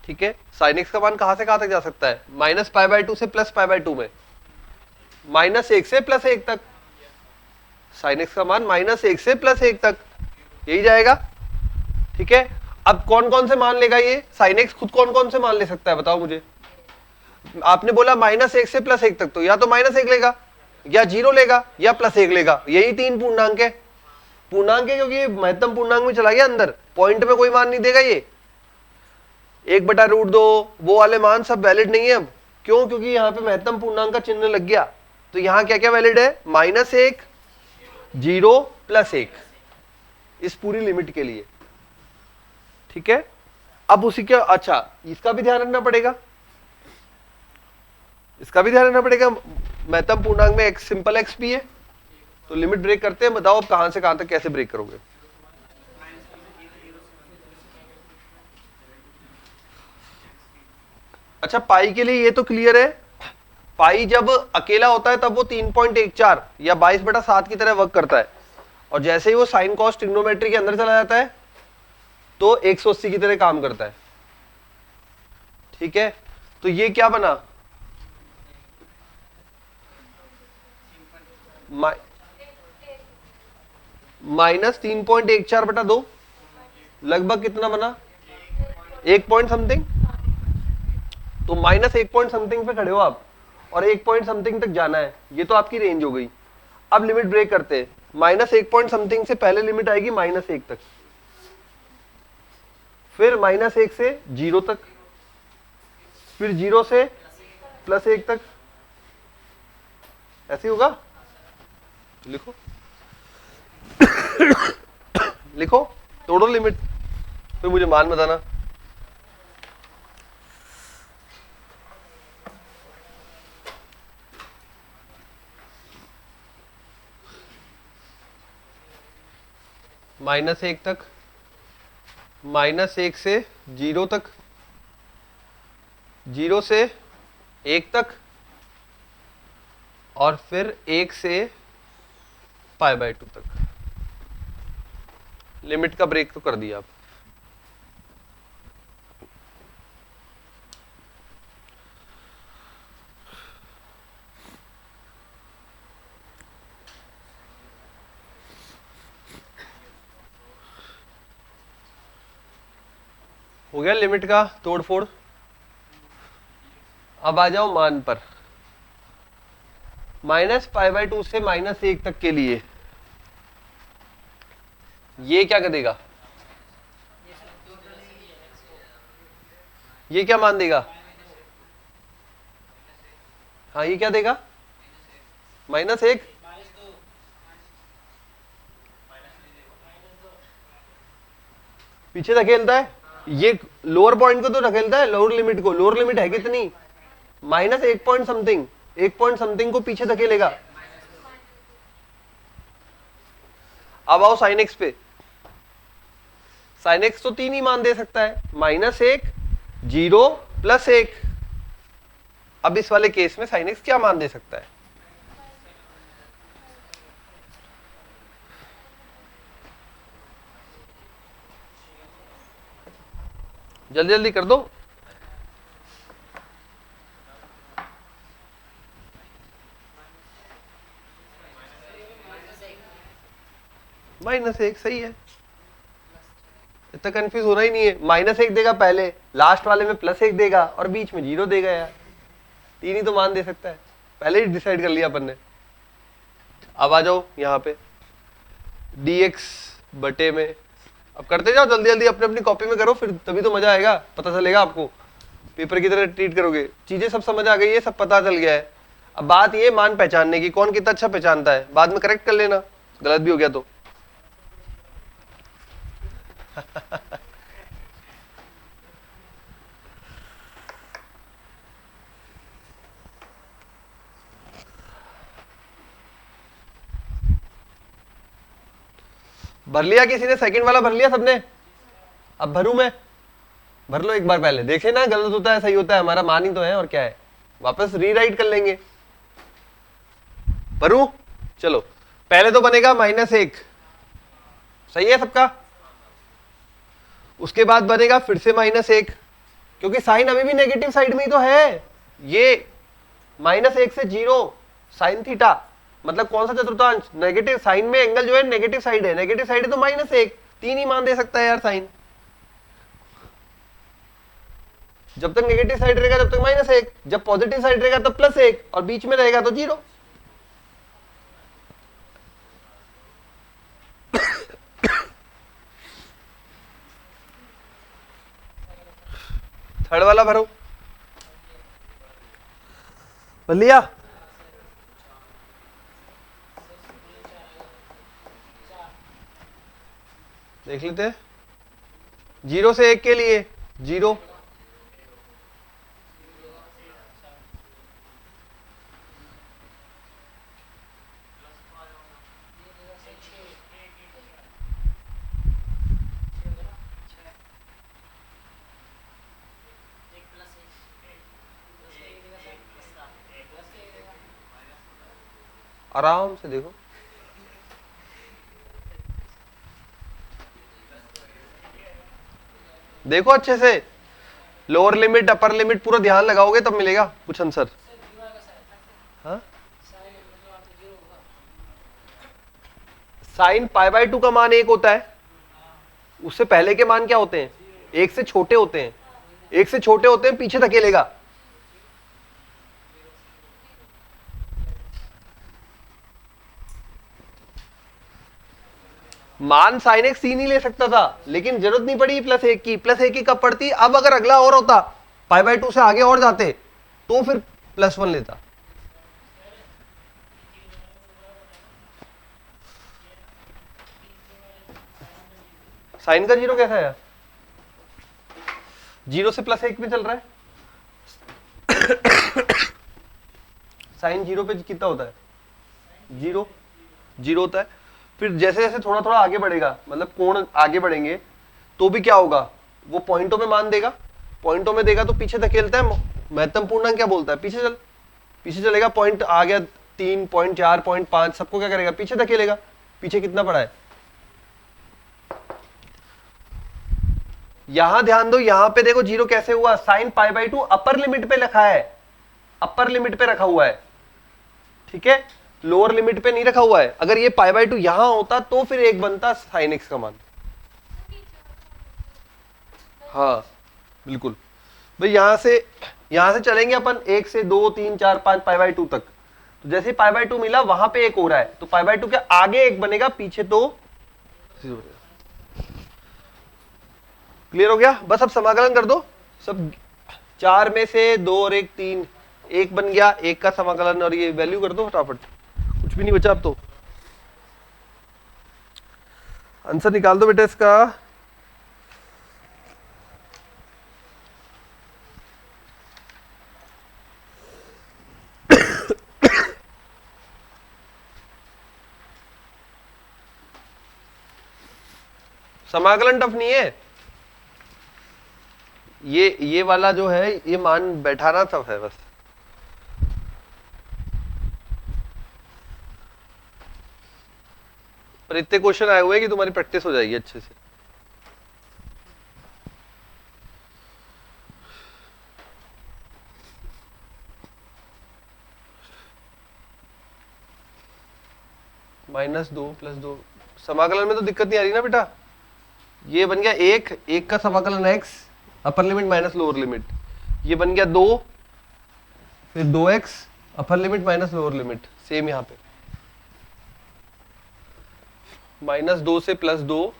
ठीक है, sin x का मान कहां से कहां तक जा सकता है? माइनस पाई बाय 2 से प्लस पाई बाय 2 में, माइनस 1 से प्लस 1 तक। sin x का मान माइनस 1 से प्लस 1 तक यही जाएगा। ठीक है, अब कौन कौन से मान लेगा ये sin x? खुद कौन कौन से मान ले सकता है बताओ मुझे। आपने बोला माइनस 1 से प्लस 1 तक, तो या तो माइनस 1 लेगा, या 0 लेगा, या प्लस 1 लेगा। यही तीन पूर्णांक है। पूर्णांक है क्योंकि ये महत्तम पूर्णांक में चला गया अंदर, पॉइंट में कोई मान नहीं देगा ये। 1/√2 वो वाले मान सब वैलिड नहीं है अब। क्यों? क्योंकि यहाँ पे महत्तम पूर्णांक का चिन्ह लग गया। तो यहाँ क्या क्या वैलिड है? -1, 0, +1 इस पूरी लिमिट के लिए। ठीक है, अब उसी के, अच्छा इसका भी ध्यान रखना पड़ेगा, इसका भी ध्यान रखना पड़ेगा। महत्तम पूर्णांक में एक सिंपल एक्स भी है, तो लिमिट ब्रेक करते हैं। बताओ अब कहां से कहां तक कैसे ब्रेक करोगे? अच्छा पाई के लिए ये तो क्लियर है, फाई जब अकेला होता है तब वो 3.14 या 22/7 की तरह वर्क करता है, और जैसे ही वो साइन कॉस ट्रिग्नोमेट्री के अंदर चला जाता है तो 180 की तरह काम करता है। ठीक है, तो ये क्या बना, -3.14/2, लगभग कितना बना, 1 पॉइंट समथिंग। तो -1 पॉइंट समथिंग पे खड़े हो आप और 1 पॉइंट समथिंग तक जाना है, ये तो आपकी रेंज हो गई। अब लिमिट ब्रेक करते हैं, -1 पॉइंट समथिंग से पहले लिमिट आएगी -1 तक, फिर -1 से 0 तक, फिर 0 से +1 तक, ऐसे होगा। लिखो लिखो तोड़ो लिमिट, फिर मुझे मान बताना। -1 तक, -1 से 0 तक, 0 से 1 तक, और फिर 1 से π/2 तक। लिमिट का ब्रेक तो कर दिया आप। हो गया लिमिट का तोड़फोड़। अब आ जाओ मान पर। -π/2 से -1 तक के लिए ये क्या कर देगा, ये क्या मान देगा, हाँ ये क्या देगा, -1, पीछे धकेलता है, ये लोअर पॉइंट को तो धकेलता है, लोअर लिमिट को। लोअर लिमिट है कितनी, -1 पॉइंट समथिंग, 1 पॉइंट समथिंग को पीछे धकेलेगा। अब आओ साइन एक्स पे। साइन एक्स तो 3 ही मान दे सकता है, -1, 0, +1। अब इस वाले केस में साइन एक्स क्या मान दे सकता है, जल्दी जल्दी कर दो। -1 सही है, इतना कंफ्यूज होना ही नहीं है। -1 देगा पहले, लास्ट वाले में +1 देगा और बीच में 0 देगा यार। 3 ही तो मान दे सकता है, पहले ही डिसाइड कर लिया अपन ने। अब आ जाओ यहाँ पे dx बटे में। अब करते जाओ जल्दी जल्दी, अपनी अपनी कॉपी में करो, फिर तभी तो मजा आएगा, पता चलेगा आपको, पेपर की तरह ट्रीट करोगे। चीजें सब समझ आ गई है, सब पता चल गया है। अब बात ये मान पहचानने की, कौन कितना अच्छा पहचानता है, बाद में करेक्ट कर लेना गलत भी हो गया तो। भर लिया किसी ने, सेकंड वाला भर लिया सबने। अब भरू मैं, भर लो एक बार, पहले देखे ना गलत होता है सही होता है, हमारा मान ही तो है और क्या है, वापस रीराइट कर लेंगे। भरू, चलो पहले तो बनेगा -1, सही है सबका। उसके बाद बनेगा फिर से -1, क्योंकि साइन अभी भी नेगेटिव साइड में ही तो है। ये -1 से 0 साइन थीटा, मतलब कौन सा चतुर्थांश, नेगेटिव साइन में एंगल जो है नेगेटिव साइड है, नेगेटिव साइड है तो -1, 3 ही मान दे सकता है यार साइन। जब तक नेगेटिव साइड रहेगा तब तक -1, जब पॉजिटिव साइड रहेगा तब +1, और बीच में रहेगा तो 0। थर्ड वाला भरो, भर लिया। देख लेते हैं 0 से 1 के लिए 0, आराम से देखो, देखो अच्छे से, लोअर लिमिट अपर लिमिट पूरा ध्यान लगाओगे तब मिलेगा कुछ आंसर। हाँ, साइन पाई बाय 2 का मान 1 होता है, उससे पहले के मान क्या होते हैं, 1 से छोटे होते हैं, 1 से छोटे होते हैं, पीछे धकेलेगा। मान साइन एक्स सी नहीं ले सकता था, लेकिन जरूरत नहीं पड़ी प्लस 1 की, प्लस 1 की कब पड़ती, अब अगर अगला और होता पाई बाय 2 से आगे और जाते तो फिर प्लस 1 लेता। साइन का जीरो कैसा है, जीरो से प्लस 1 में चल रहा है। साइन जीरो पे कितना होता है, जीरो, जीरो होता है। फिर जैसे जैसे थोड़ा थोड़ा आगे बढ़ेगा, मतलब कोण आगे बढ़ेंगे, तो भी क्या होगा, वो पॉइंटों में मान देगा, पॉइंटों में देगा तो पीछे धकेलता है। महत्तम पूर्णांक क्या बोलता है, पीछे चल, पीछे चलेगा, पॉइंट आ गया 3, पॉइंट 4, पॉइंट 5, सबको क्या करेगा, पीछे धकेलेगा। पीछे कितना पड़ा है, यहां ध्यान दो, यहां पे देखो जीरो कैसे हुआ, sine pi by 2 upper limit पे लिखा है, अपर लिमिट पे रखा हुआ है, ठीक है, लोअर लिमिट पे नहीं रखा हुआ है। अगर ये पाई बाय 2 यहां होता तो फिर 1 बनता साइन एक्स का मान। हाँ बिल्कुल भाई, यहां से चलेंगे अपन 1 से 2, 3, 4, 5 पाई बाय 2 तक, तो जैसे पाई बाय 2 मिला वहां पे 1 हो रहा है, तो पाई बाय 2 के आगे 1 बनेगा, पीछे तो 0 बनेगा। क्लियर हो गया, बस अब समाकलन कर दो सब, 4 में से 2 और 1 3, 1 बन गया, 1 का समाकलन, और ये वैल्यू कर दो फटाफट, कुछ भी नहीं बचा अब तो। आंसर निकाल दो बेटा इसका। समाकलन टफ नहीं है, ये वाला जो है ये मान बैठाना टफ है बस। पर इतने क्वेश्चन आए हुए हैं कि तुम्हारी प्रैक्टिस हो जाएगी अच्छे से। -2 + 2, समाकलन में तो दिक्कत नहीं आ रही ना बेटा। ये बन गया 1 का समाकलन x, upper limit minus lower limit, ये बन गया 2, फिर 2x upper limit minus lower limit, same यहाँ पे -2 से +2,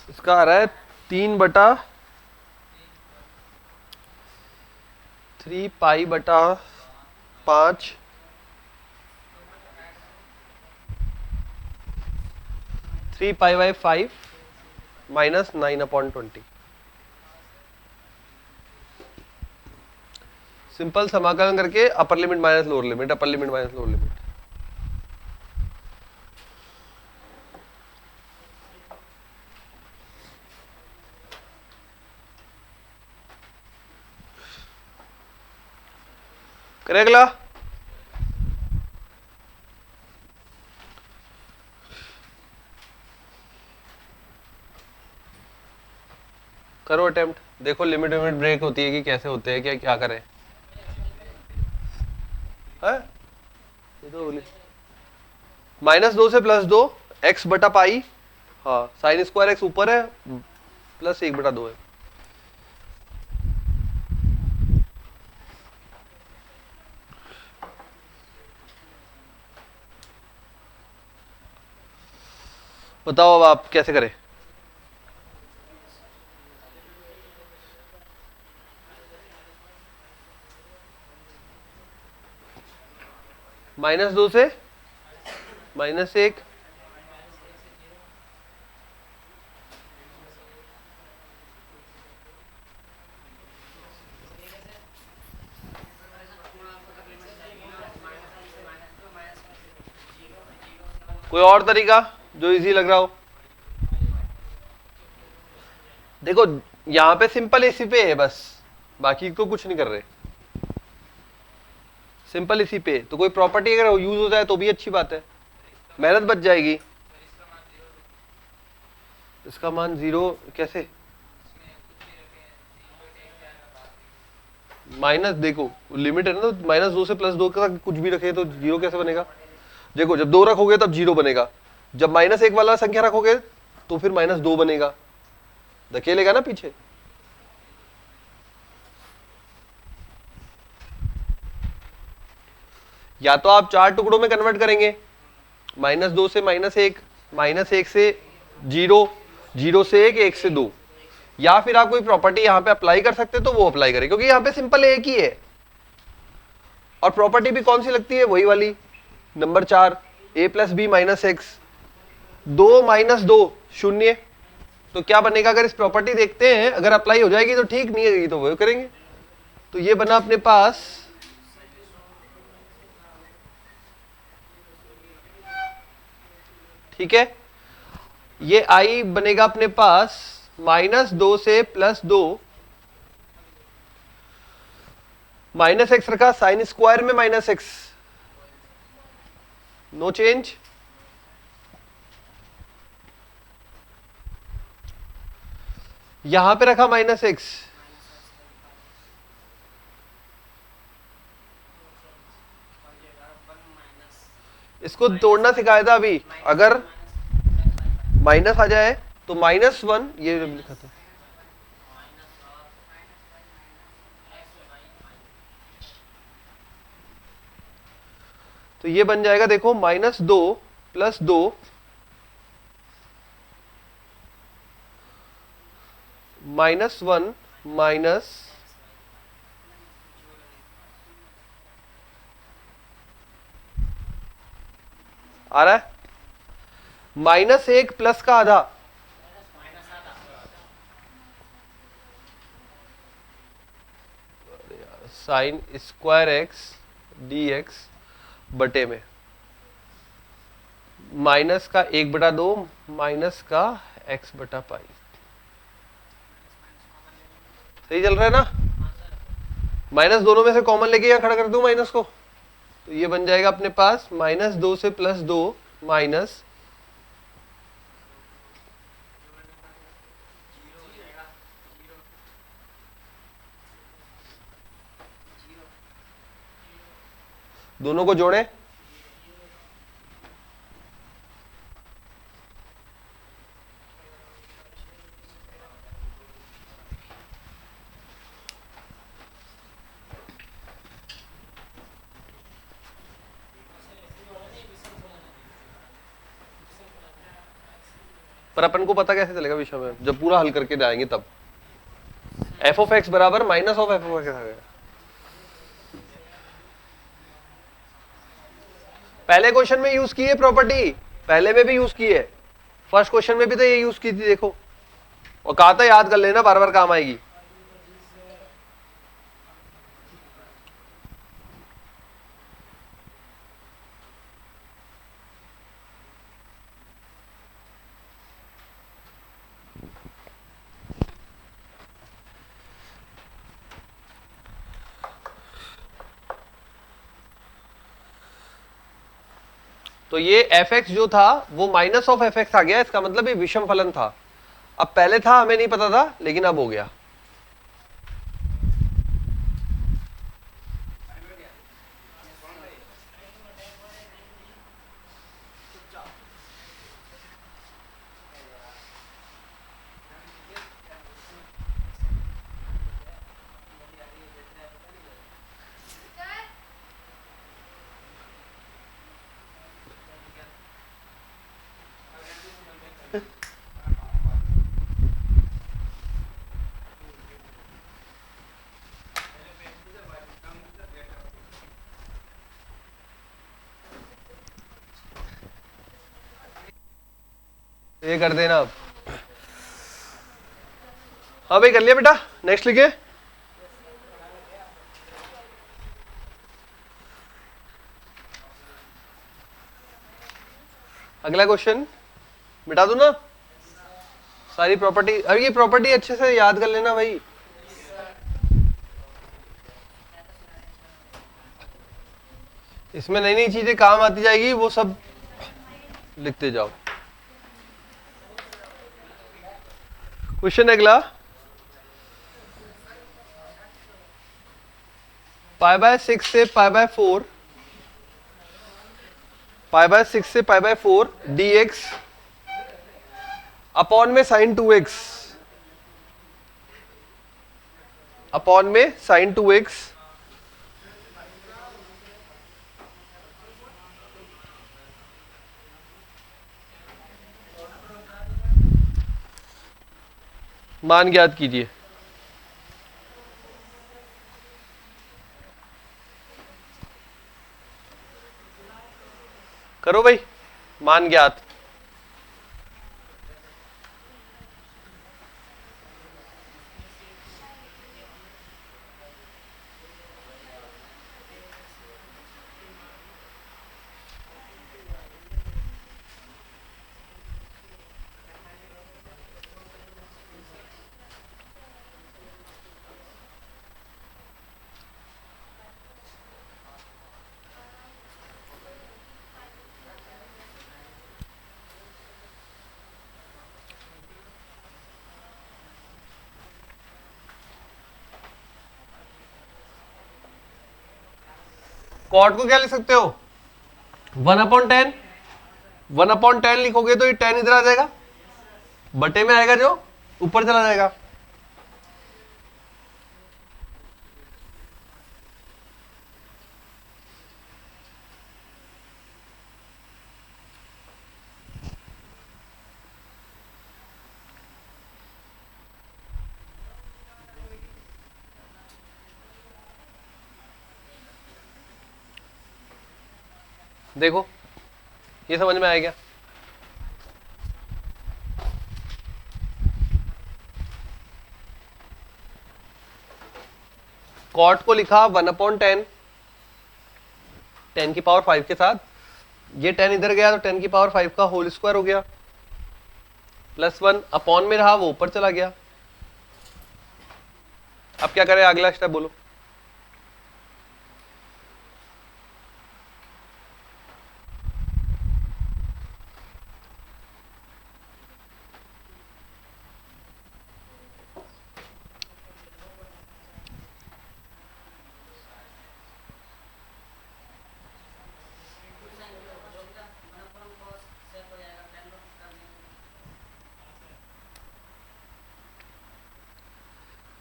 इसका आ रहा है 3/3π/5 3π/5 -9/20। सिंपल समाकलन करके upper limit minus lower limit, upper limit minus lower limit. करे अगला, करो अटेम्प्ट, देखो लिमिट लिमिट ब्रेक होती है कि कैसे होते हैं, क्या क्या करें है। ये तो -2 से +2 x/π, हाँ साइन स्क्वायर x ऊपर है, +1/2 है। बताओ अब आप कैसे करें। -2 से -1। कोई और तरीका जो इजी लग रहा हो? देखो यहां पे सिंपल इसी पे है बस, बाकी तो कुछ नहीं कर रहे, सिंपल इसी पे। तो कोई प्रॉपर्टी अगर यूज हो जाए तो भी अच्छी बात है, मेहनत बच जाएगी। इसका मान 0 कैसे? माइनस, देखो लिमिट है ना, तो -2 से +2 का कुछ भी रखे तो 0 कैसे बनेगा? देखो जब 2 रखोगे तब 0 बनेगा, जब -1 वाला संख्या रखोगे तो फिर -2 बनेगा, धकेलेगा ना पीछे। या तो आप 4 टुकड़ों में कन्वर्ट करेंगे, -2 से -1, -1 से 0, 0 से 1, 1 से 2, या फिर आप कोई प्रॉपर्टी यहां पे अप्लाई कर सकते तो वो अप्लाई करें, क्योंकि यहां पे सिंपल एक ही है। और प्रॉपर्टी भी कौन सी लगती है? वही वाली नंबर 4, a + b - x, 2 - 2 0। तो क्या बनेगा? अगर इस प्रॉपर्टी देखते हैं, अगर अप्लाई हो जाएगी तो ठीक, नहीं होगी तो वो करेंगे। तो ये बना अपने पास ठीक है, ये आई बनेगा अपने पास -2 से +2, -x रखा, साइन स्क्वायर में -x, नो चेंज। यहां पे रखा -x, इसको तोड़ना सिखाया था अभी। अगर माइनस आ जाए तो -1, ये लिखा था, तो ये बन जाएगा, देखो -2 + 2 -1 माइनस आ रहा है -1 प्लस का आधा, साइन स्क्वायर x dx बटे में माइनस का 1/2 माइनस का x/π। सही चल रहा है ना? माइनस दोनों में से कॉमन लेके यहाँ खड़ा कर दूं माइनस को, तो ये बन जाएगा अपने पास -2 से +2 माइनस दोनों को जोड़े, पर अपन को पता कैसे चलेगा विषय में? जब पूरा हल करके जाएंगे तब। f(x) बराबर -f(x) आ गया। पहले क्वेश्चन में यूज की है प्रॉपर्टी, पहले में भी यूज की है, फर्स्ट क्वेश्चन में भी तो ये यूज की थी, देखो, और कहा था याद कर लेना, बार बार काम आएगी। तो ये f(x) जो था वो -f(x) आ गया, इसका मतलब ये विषम फलन था। अब पहले था हमें नहीं पता था, लेकिन अब हो गया। ये कर देना आप। हाँ भाई कर लिया बेटा, नेक्स्ट लिखिए। अगला क्वेश्चन मिटा दूं ना सारी प्रॉपर्टी। अरे ये प्रॉपर्टी अच्छे से याद कर लेना भाई। इसमें नई नई चीजें काम आती जाएगी, वो सब लिखते जाओ। क्वेश्चन अगला, पाई बाय 6 से पाई बाय 4, पाई बाय 6 से पाई बाय 4 dx अपॉन में साइन 2x, अपॉन में साइन 2x मान ज्ञात कीजिए। करो भाई, मान ज्ञात। कॉट को क्या लिख सकते हो, 1/10। 1/10 लिखोगे तो ये 10 इधर आ जाएगा, बटे में आएगा जो ऊपर चला जाएगा। देखो ये समझ में आएगा। कॉट को लिखा 1/10, 10 की पावर 5 के साथ, ये 10 इधर गया तो 10 की पावर 5 का होल स्क्वायर हो गया, +1 अपॉन में रहा वो ऊपर चला गया। अब क्या करें, अगला स्टेप बोलो।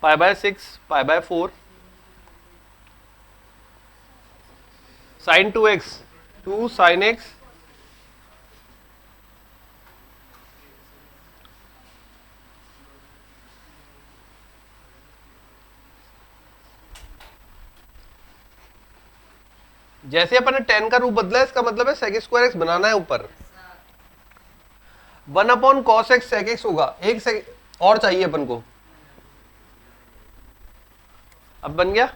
Pi by 6 pi by 4 sine 2x 2 sine x जैसे अपन ने 10 का रूप बदला है, इसका मतलब है sec स्क्वायर x बनाना है ऊपर। 1/cos x sec x होगा, एक सेक और चाहिए अपन को। अब बन गया,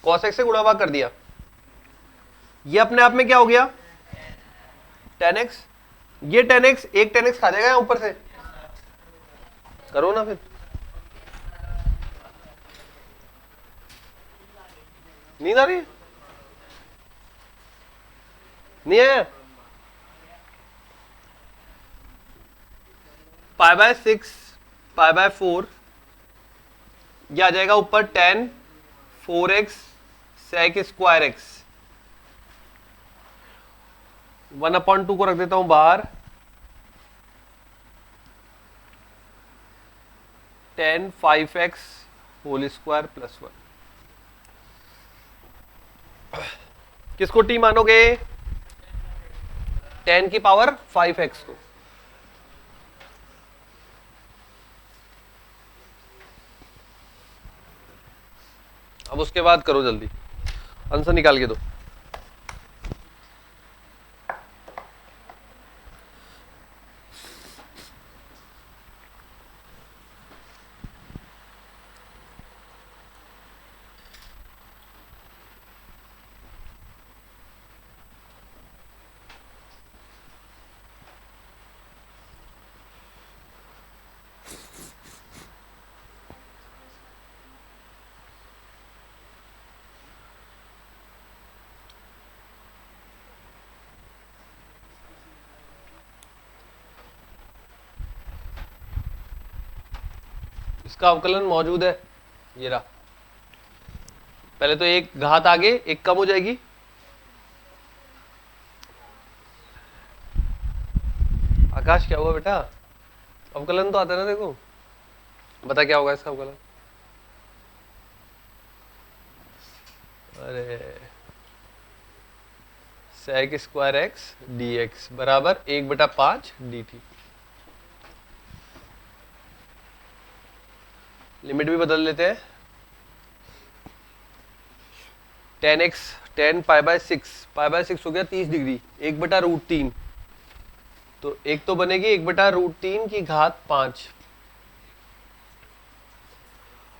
cos x से गुणा भाग कर दिया, ये अपने आप में क्या हो गया 10x। ये 10x एक 10x खा जाएगा यहाँ ऊपर से, करो ना फिर। नींद आ रही है, नहीं है। पाई बाय 6 पाई बाय 4 ये आ जाएगा ऊपर 10 4x sec स्क्वायर x। 1/2 को रख देता हूं बाहर, 10 5x होल स्क्वायर +1। किसको टी मानोगे, 10 की पावर 5x को। अब उसके बाद करो जल्दी, आंसर निकाल के दो। इसका अवकलन मौजूद है, ये रहा। पहले तो एक घात आगे एक कम हो जाएगी, आकाश क्या हुआ बेटा? अवकलन तो आता है ना, देखो बता क्या होगा इसका अवकलन। अरे sec square x d x बराबर 1/5 डी टी। लिमिट भी बदल लेते हैं। 10x 10 पाई/6 हो गया 30 डिग्री, 1/√3। तो एक तो बनेगी 1/√3 की घात 5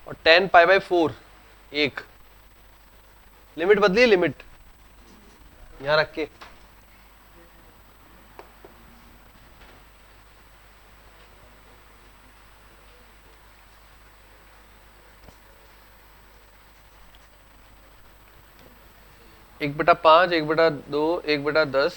और 10 पाई/4 1। लिमिट बदली, लिमिट यहां रख के एक बटा 5, 1/2, 1/10।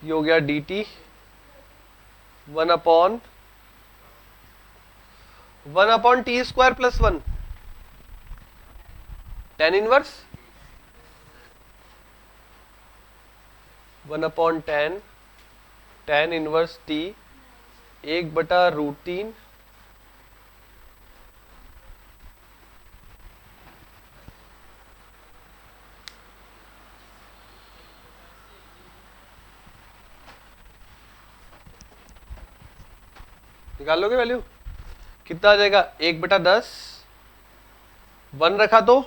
ये हो गया D T 1/(1/t² + 1) tan inverse 1/tan inverse t 1/√3 निकाल लोगे वैल्यू? कितना आ जाएगा? 1/10, 1 रखा तो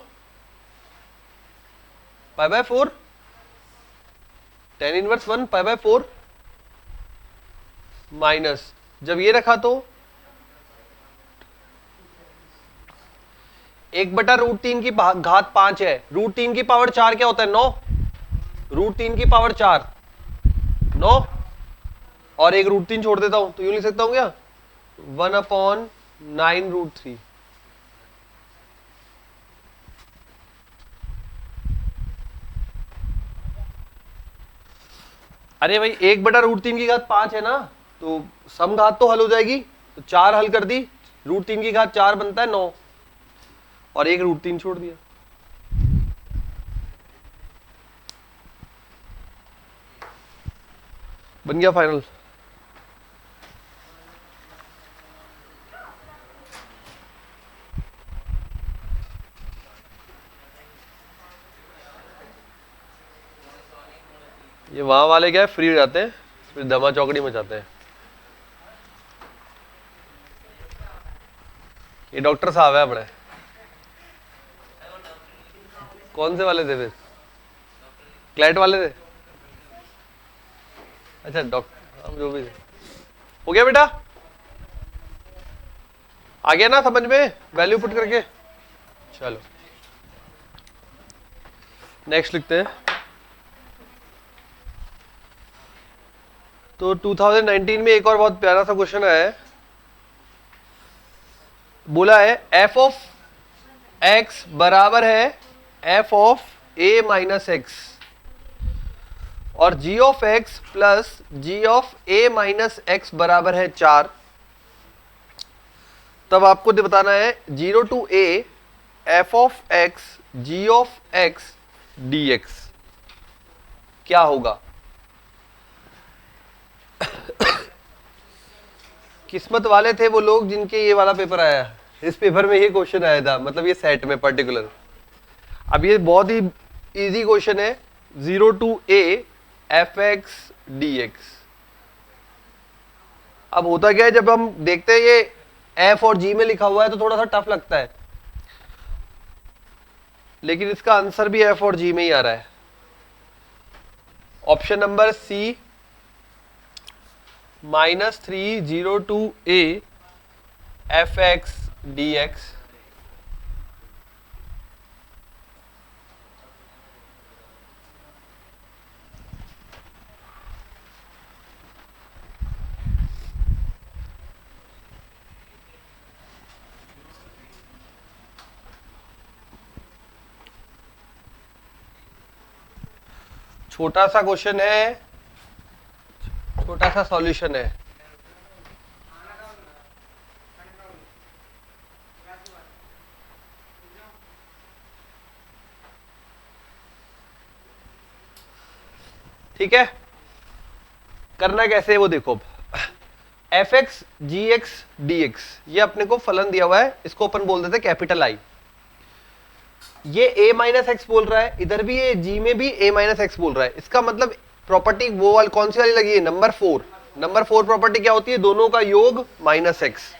π/4, tan इनवर्स 1 π/4 माइनस, जब ये रखा तो 1/√3 की घात 5 है। √3 की पावर 4 क्या होता है? 9। √3 की पावर 4 9 और एक √3 छोड़ देता हूं तो यूं लिख सकता हूं क्या? 1/9√3। अरे भाई 1/√3 की घात 5 है ना, तो सम घात तो हल हो जाएगी, तो 4 हल कर दी, √3 की घात 4 बनता है 9 और एक √3 छोड़ दिया। बन गया फाइनल। ये वहां वाले क्या है, फ्री हो जाते हैं, फिर धमा चौकड़ी मचाते हैं। ये डॉक्टर साहब है अपने। कौन से वाले थे फिर? क्लैट वाले थे? अच्छा डॉक्टर, हम जो भी थे। हो गया बेटा? आ गया ना समझ में वैल्यू पुट करके? चलो नेक्स्ट लिखते हैं। तो 2019 में एक और बहुत प्यारा सा क्वेश्चन आया है। बोला है f ऑफ x बराबर है f of a minus x और g of x plus g of a minus x बराबर है 4। तब आपको बताना है 0 to a f of x g of x dx क्या होगा। किस्मत वाले थे वो लोग जिनके ये वाला पेपर आया। इस पेपर में ये क्वेश्चन आया था, मतलब ये सेट में पर्टिकुलर। अब ये बहुत ही इजी क्वेश्चन है। 0 to a f x dx। अब होता क्या है, जब हम देखते हैं ये f और g में लिखा हुआ है तो थोड़ा सा टफ लगता है, लेकिन इसका आंसर भी f और g में ही आ रहा है। Option number C -3 0 to a f x dx। छोटा सा क्वेश्चन है, छोटा सा सॉल्यूशन है। ठीक है, करना कैसे है वो देखो। एफ एक्स जी एक्स डी एक्स, ये अपने को फलन दिया हुआ है, इसको अपन बोल देते कैपिटल आई। ये a माइनस एक्स बोल रहा है, इधर भी ये g में भी a माइनस एक्स बोल रहा है। इसका मतलब प्रॉपर्टी वो वाली कौन सी वाली लगी है, नंबर 4। नंबर 4 प्रॉपर्टी क्या होती है, दोनों का योग माइनस एक्स,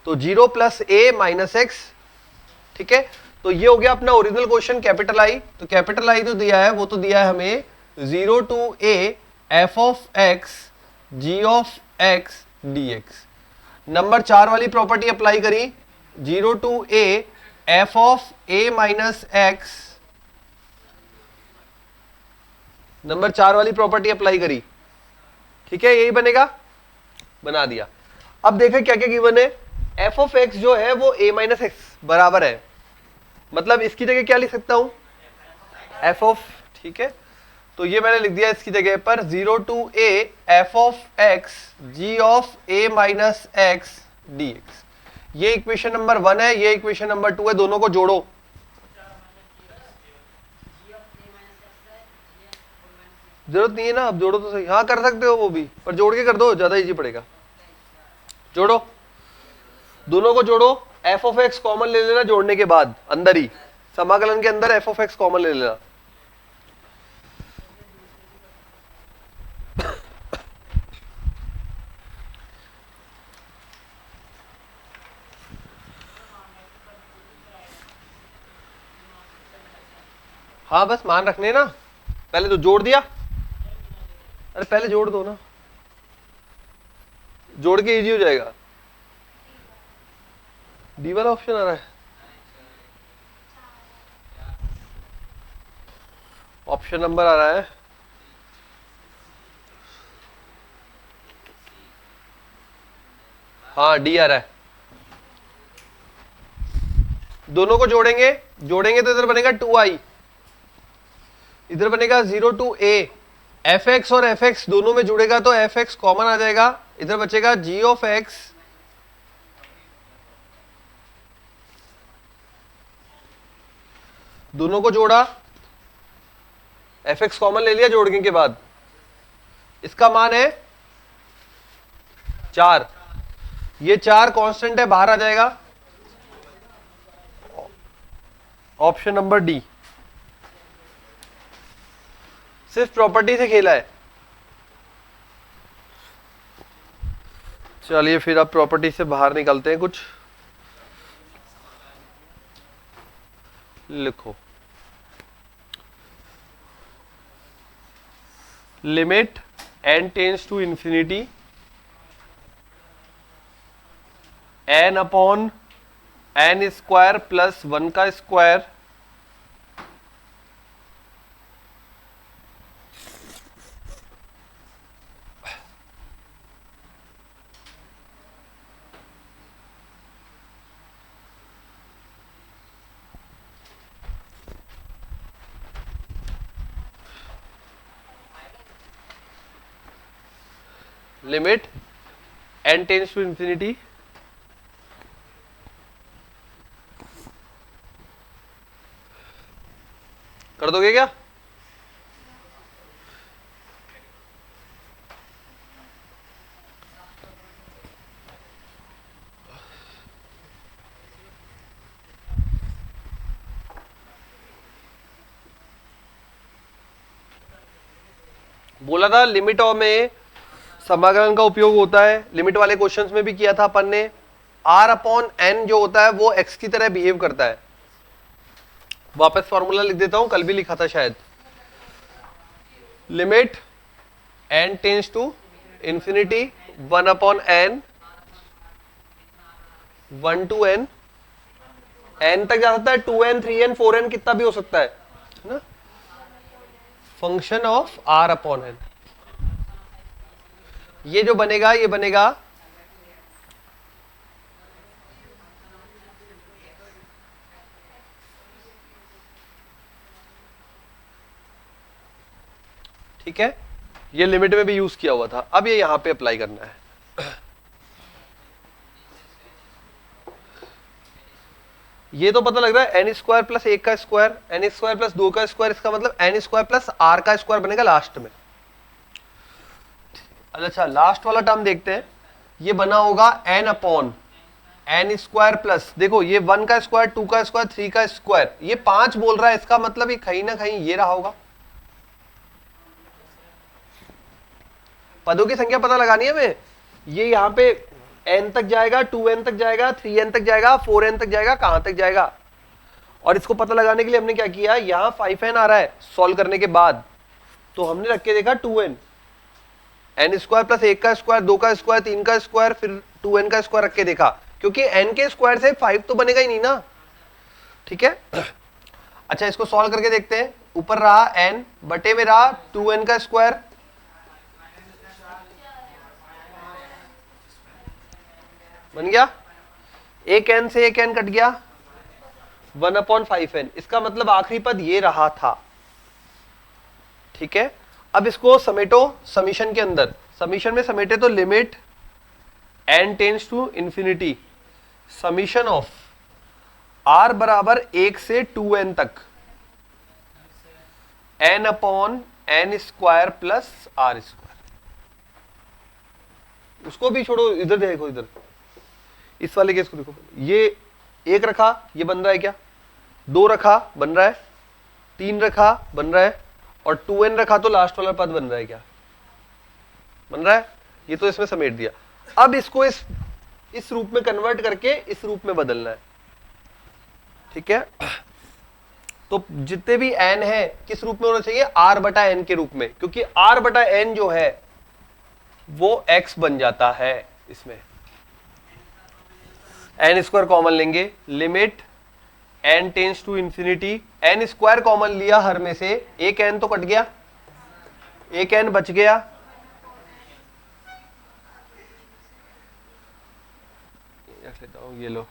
तो 0 प्लस a माइनस एक्स। ठीक है, तो ये हो गया अपना ओरिजिनल क्वेश्चन कैपिटल आई। तो कैपिटल आई तो दिया है, वो तो दिया है हमें 0 to a f of x g of x dx। Number 4 वाली प्रॉपर्टी अप्लाई करी, 0 to a f of a minus x, number 4 वाली प्रॉपर्टी अप्लाई करी। ठीक है, यही बनेगा, बना दिया। अब देखें क्या क्या गिवन है। f ऑफ x जो है वो a माइनस एक्स बराबर है, मतलब इसकी जगह क्या लिख सकता हूं, f ऑफ, ठीक है, तो ये मैंने लिख दिया इसकी जगह पर 0 to a f of x g of a minus x dx। ये इक्वेशन नंबर 1 है, ये इक्वेशन नंबर 2 है, दोनों को जोड़ो। जरूरत नहीं है ना, अब जोड़ो तो सही। हाँ कर सकते हो वो भी, पर जोड़ के कर दो, ज्यादा इजी पड़ेगा। जोड़ो, दोनों को जोड़ो। f ऑफ x कॉमन ले लेना जोड़ने के बाद, अंदर ही समाकलन के अंदर f ऑफ x कॉमन ले लेना। हाँ बस मान रखने ना, पहले तो जोड़ दिया, अरे पहले जोड़ दो ना, जोड़ के इजी हो जाएगा। डी वाला ऑप्शन आ रहा है, ऑप्शन नंबर आ रहा है, हाँ डी आ रहा है। दोनों को जोड़ेंगे, जोड़ेंगे तो इधर बनेगा 2i, इधर बनेगा 0 टू a। एफ एक्स और एफ एक्स दोनों में जुड़ेगा तो एफ एक्स कॉमन आ जाएगा, इधर बचेगा g ऑफ x, दोनों को जोड़ा, एफ एक्स कॉमन ले लिया जोड़ने के बाद, इसका मान है 4। ये 4 कांस्टेंट है, बाहर आ जाएगा, ऑप्शन नंबर डी। सिर्फ प्रॉपर्टी से खेला है। चलिए फिर अब प्रॉपर्टी से बाहर निकलते हैं, कुछ लिखो। Limit n tends to infinity n upon n square plus 1 का square limit n tends to infinity कर दोगे क्या? बोला था लिमिटों में समाकलन का उपयोग होता है, लिमिट वाले क्वेश्चंस में भी किया था अपन ने। r अपॉन n जो होता है वो x की तरह बिहेव करता है। वापस फॉर्मूला लिख देता हूं, कल भी लिखा था शायद। Limit n tends to infinity 1 upon n 1 to n, n तक जा सकता है, 2n 3n 4n कितना भी हो सकता है ना, function of r upon n। ये जो बनेगा ये बनेगा ठीक है, ये लिमिट में भी यूज किया हुआ था, अब ये यहां पे अप्लाई करना है। ये तो पता लग रहा है एन स्क्वायर प्लस 1 का स्क्वायर, एन स्क्वायर प्लस 2 का स्क्वायर, इसका मतलब एन स्क्वायर प्लस आर का स्क्वायर बनेगा लास्ट में। अच्छा लास्ट वाला टर्म देखते हैं, ये बना होगा n upon n square plus, देखो ये 1 का स्क्वायर, 2 का स्क्वायर, 3 का स्क्वायर, ये 5 बोल रहा है, इसका मतलब ये कहीं ना कहीं ये रहा होगा। पदों की संख्या पता लगानी है हमें, ये यहाँ पे n तक जाएगा, 2n तक जाएगा, 3n तक जाएगा, 4n तक जाएगा, कहां तक जाएगा। और इसको पता लगाने के लिए हमने क्या किया, यहां 5n आ रहा है सॉल्व करने के बाद, तो हमने रख के देखा 2n, एन स्क्वायर प्लस 1 का स्क्वायर, 2 का स्क्वायर, 3 का स्क्वायर, फिर 2n का स्क्वायर रख के देखा, क्योंकि n के स्क्वायर से 5 तो बनेगा ही नहीं ना, ठीक है। अच्छा इसको सॉल्व करके देखते हैं, ऊपर रहा n बटे में रहा 2n का स्क्वायर, बन गया, एक n से एक n कट गया, 1/5n, इसका मतलब आखिरी पद ये रहा था, ठीक है। अब इसको समेटो समीशन के अंदर, समीशन में समेटे तो limit n tends to infinity summation of r बराबर 1 से 2n तक n upon n square plus r square. उसको भी छोड़ो, इधर देखो, इधर इस वाले केस को देखो, ये 1 रखा, ये बन रहा है क्या, 2 रखा बन रहा है, 3 रखा बन रहा है, और 2n रखा तो लास्ट वाला पद बन रहा है, क्या बन रहा है, ये तो इसमें समेट दिया। अब इसको इस रूप में कन्वर्ट करके इस रूप में बदलना है, ठीक है। तो जितने भी n है किस रूप में होना चाहिए, r बटा n के रूप में, क्योंकि r बटा n जो है वो x बन जाता है इसमें। n स्क्वायर कॉमन लेंगे, limit n tends to infinity, n square common लिया हर में से, एक n तो कट गया, एक n बच गया, रख लेता हूं, ये लो,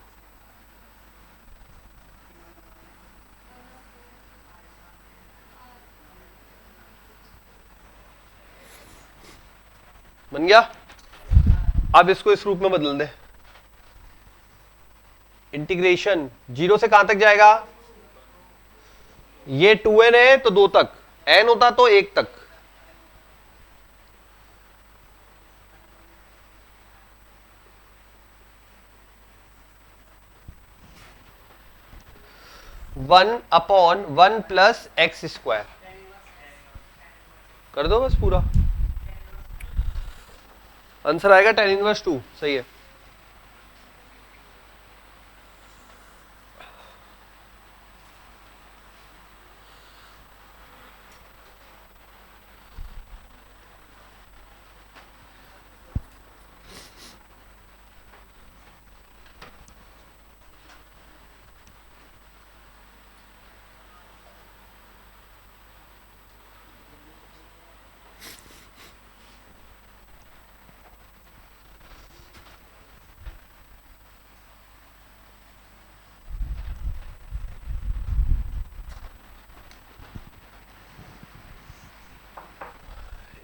बन गया। अब इसको इस रूप में बदल दे, इंटीग्रेशन 0 से कहां तक जाएगा, ये 2n है तो 2 तक, n होता तो 1 तक, one upon 1 plus x square कर दो बस पूरा, आंसर आएगा tan इनवर्स 2, सही है।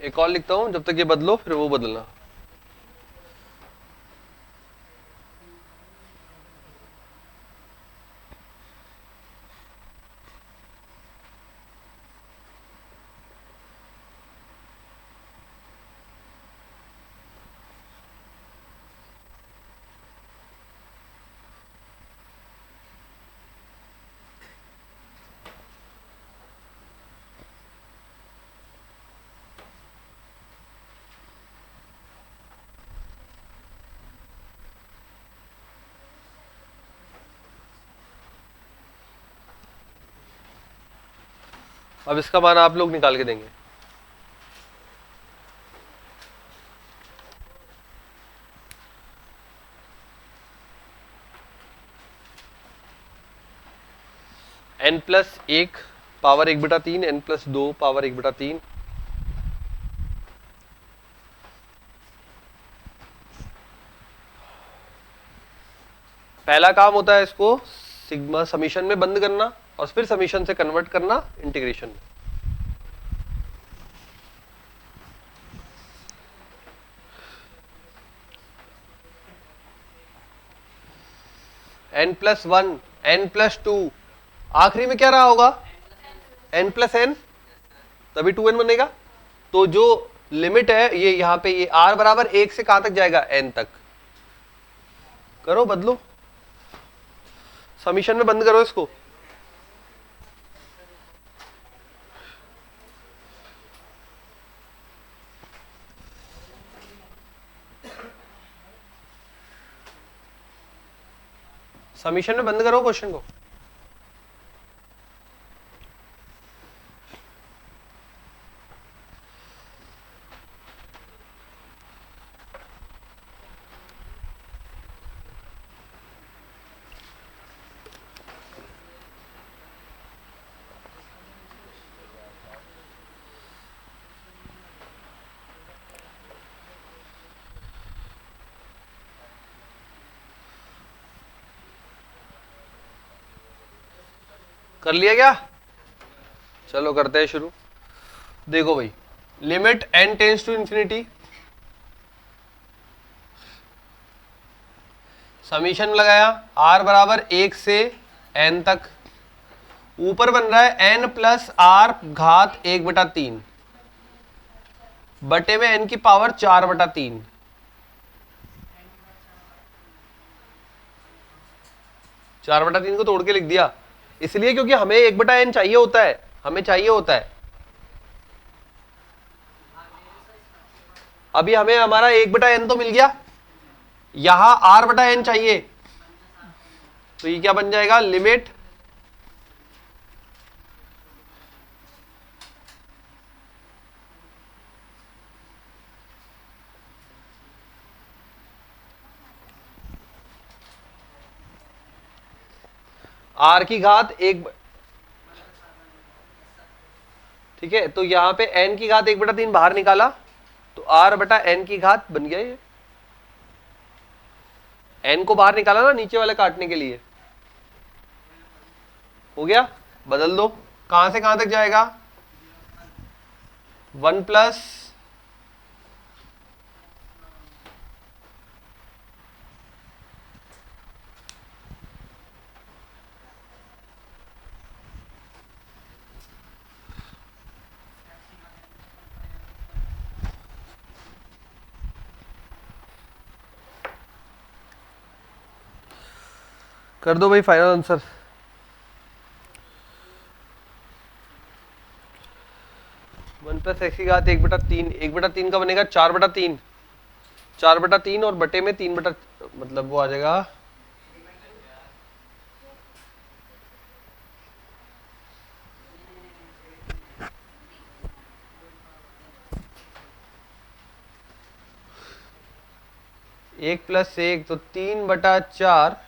एक और लिखता हूं, जब तक ये बदलो फिर वो बदलना। अब इसका मान आप लोग निकाल के देंगे, n plus 1 power 1/3, n plus 2 power 1/3, पहला काम होता है इसको सिग्मा समीशन में बंद करना और फिर समीशन से कन्वर्ट करना इंटीग्रेशन में। n+1 n+2, आखिरी में क्या रहा होगा n+n, तभी 2n बनेगा। तो जो लिमिट है ये यहां पे ये r बराबर 1 से कहां तक जाएगा, n तक। करो बदलो, समीशन में बंद करो इसको। समीशन में बंद करो क्वेश्चन को। कर लिया क्या? चलो करते हैं शुरू। देखो भाई, limit n tends to infinity, summation लगाया r बराबर 1 से n तक, ऊपर बन रहा है n प्लस r घात 1/3 बटे में n की पावर 4/3। 4/3 को तोड़ के लिख दिया, इसलिए क्योंकि हमें 1/n चाहिए होता है, हमें चाहिए होता है। अभी हमें हमारा 1/n तो मिल गया, यहां r/n चाहिए, तो ये क्या बन जाएगा, लिमिट r की घात 1, ठीक है। तो यहां पे n की घात 1/3 बाहर निकाला, तो r/n की घात बन गया ये। n को बाहर निकाला ना नीचे वाले काटने के लिए, हो गया। बदल दो, कहां से कहां तक जाएगा, 1 प्लस कर दो भाई final answer. One plus x की घात 1/3, 1/3 का बनेगा 4/3, 4/3 और बटे में 3 बटा, मतलब वो आ जाएगा 1 + 1 तो 3/4,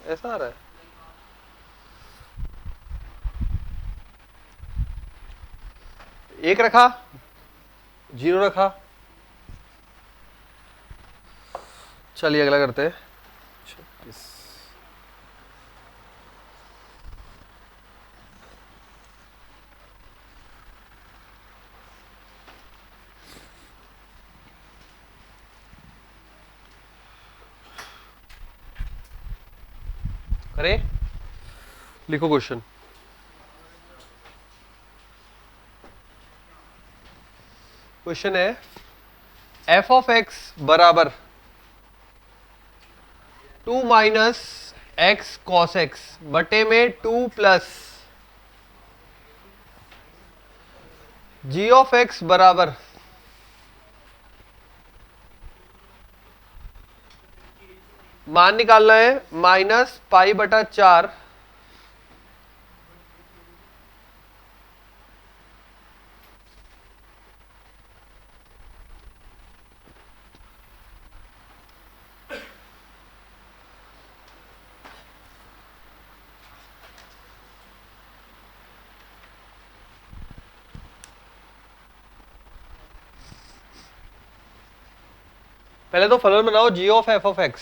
ऐसा आ रहा है। एक रखा, 0 रखा। चलिए अगला करते हैं। 26 करें, लिखो क्वेश्चन। क्वेश्चन है f ऑफ x बराबर 2 माइनस एक्स कॉस एक्स बटे में 2 प्लस g ऑफ x बराबर मान निकालना है -π/4 पहले तो फलन बनाओ g of f of x,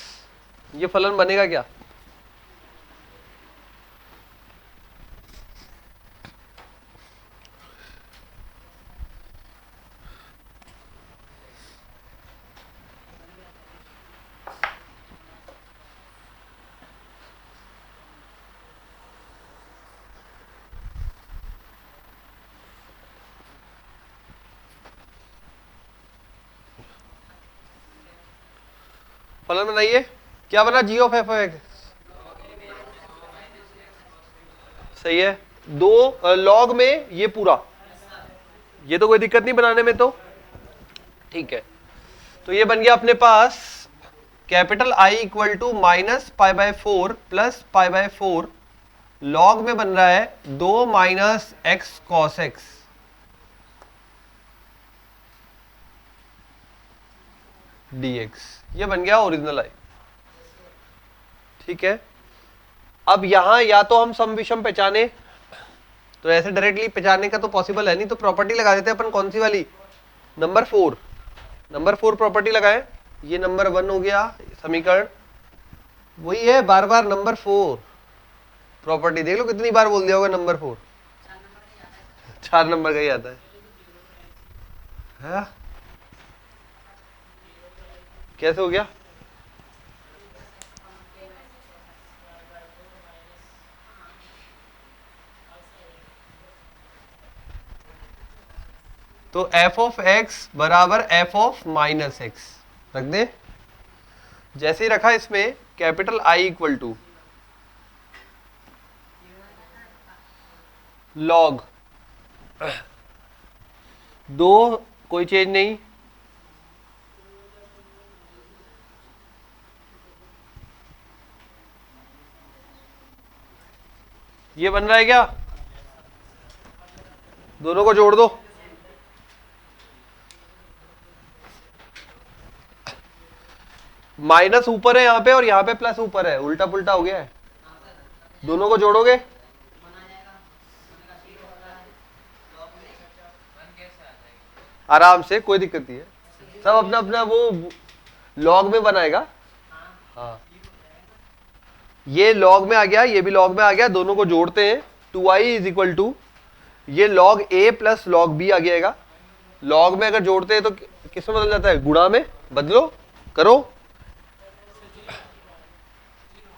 ये फलन बनेगा क्या, फलन बनाइए, क्या बना जी ऑफ एफ ऑफ एक्स, सही है। दो लॉग में ये पूरा, ये तो कोई दिक्कत नहीं बनाने में तो, ठीक है। तो ये बन गया अपने पास capital I equal to minus pi by 4 plus pi by 4, log में बन रहा है 2 minus x cos x, dx, ये बन गया ओरिजिनल आई, ठीक है। अब यहां या तो हम सम विषम पहचाने, तो ऐसे डायरेक्टली पहचानने का तो पॉसिबल है नहीं, तो प्रॉपर्टी लगा देते हैं अपन, कौन सी वाली, नंबर 4, नंबर 4 प्रॉपर्टी लगाए, ये नंबर 1 हो गया समीकरण, वही है बार बार नंबर 4 प्रॉपर्टी, देख लो कितनी बार बोल दिया होगा नंबर 4, 4 नंबर का ही आता है? कैसे हो गया? तो एफ ऑफ एक्स बराबर एफ ऑफ माइनस एक्स रख दे, जैसे ही रखा इसमें capital I equal to log, दो कोई चेंज नहीं, ये बन रहा है क्या, दोनों को जोड़ दो, माइनस ऊपर है यहाँ पे और यहाँ पे प्लस ऊपर है, उल्टा पुल्टा हो गया है, दोनों को जोड़ोगे आराम से, कोई दिक्कत नहीं है, सब अपना अपना वो लॉग में बनाएगा। हाँ, ये लॉग में आ गया, ये भी लॉग में आ गया, दोनों को जोड़ते हैं, 2i इज इक्वल टू ये log a plus log b आ गया, लॉग में अगर जोड़ते हैं तो किस में बदल जाता है, गुणा में, बदलो करो,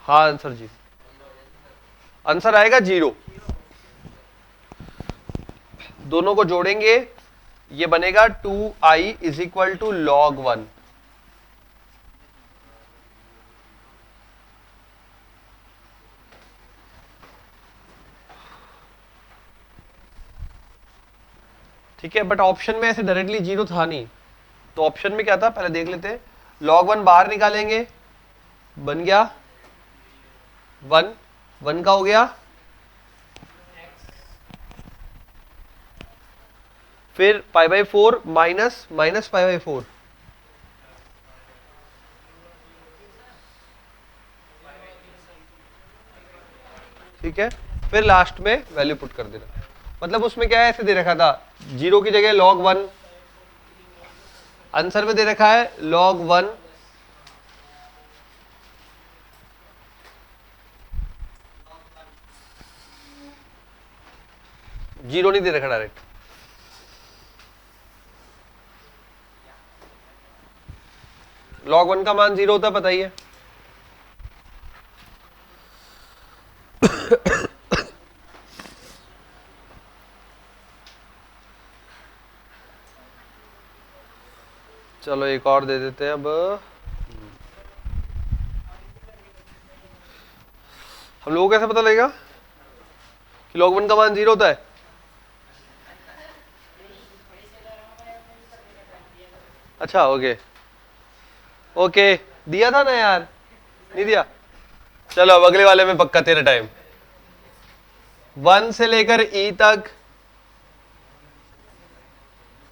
हाँ आंसर जी, आंसर आएगा 0, दोनों को जोड़ेंगे, ये बनेगा 2i is equal to log 1, ठीक है। बट ऑप्शन में ऐसे डायरेक्टली 0 था नहीं, तो ऑप्शन में क्या था पहले देख लेते हैं, log 1 बाहर निकालेंगे, बन गया 1, 1 का हो गया, फिर pi by 4 minus minus pi by 4, ठीक है, फिर लास्ट में वैल्यू पुट कर देना, मतलब उसमें क्या है, ऐसे दे रखा था 0 की जगह log 1, आंसर में दे रखा है log 1, जीरो नहीं दे रखा डायरेक्ट, log 1 का मान 0 होता है, पता ही है। चलो एक और दे देते हैं अब, हम लोगों को कैसे पता लगेगा कि log 1 का मान 0 होता है, अच्छा ओके ओके, दिया था ना यार, नहीं दिया, चलो अब अगले वाले में पक्का तेरा टाइम, 1 से लेकर e तक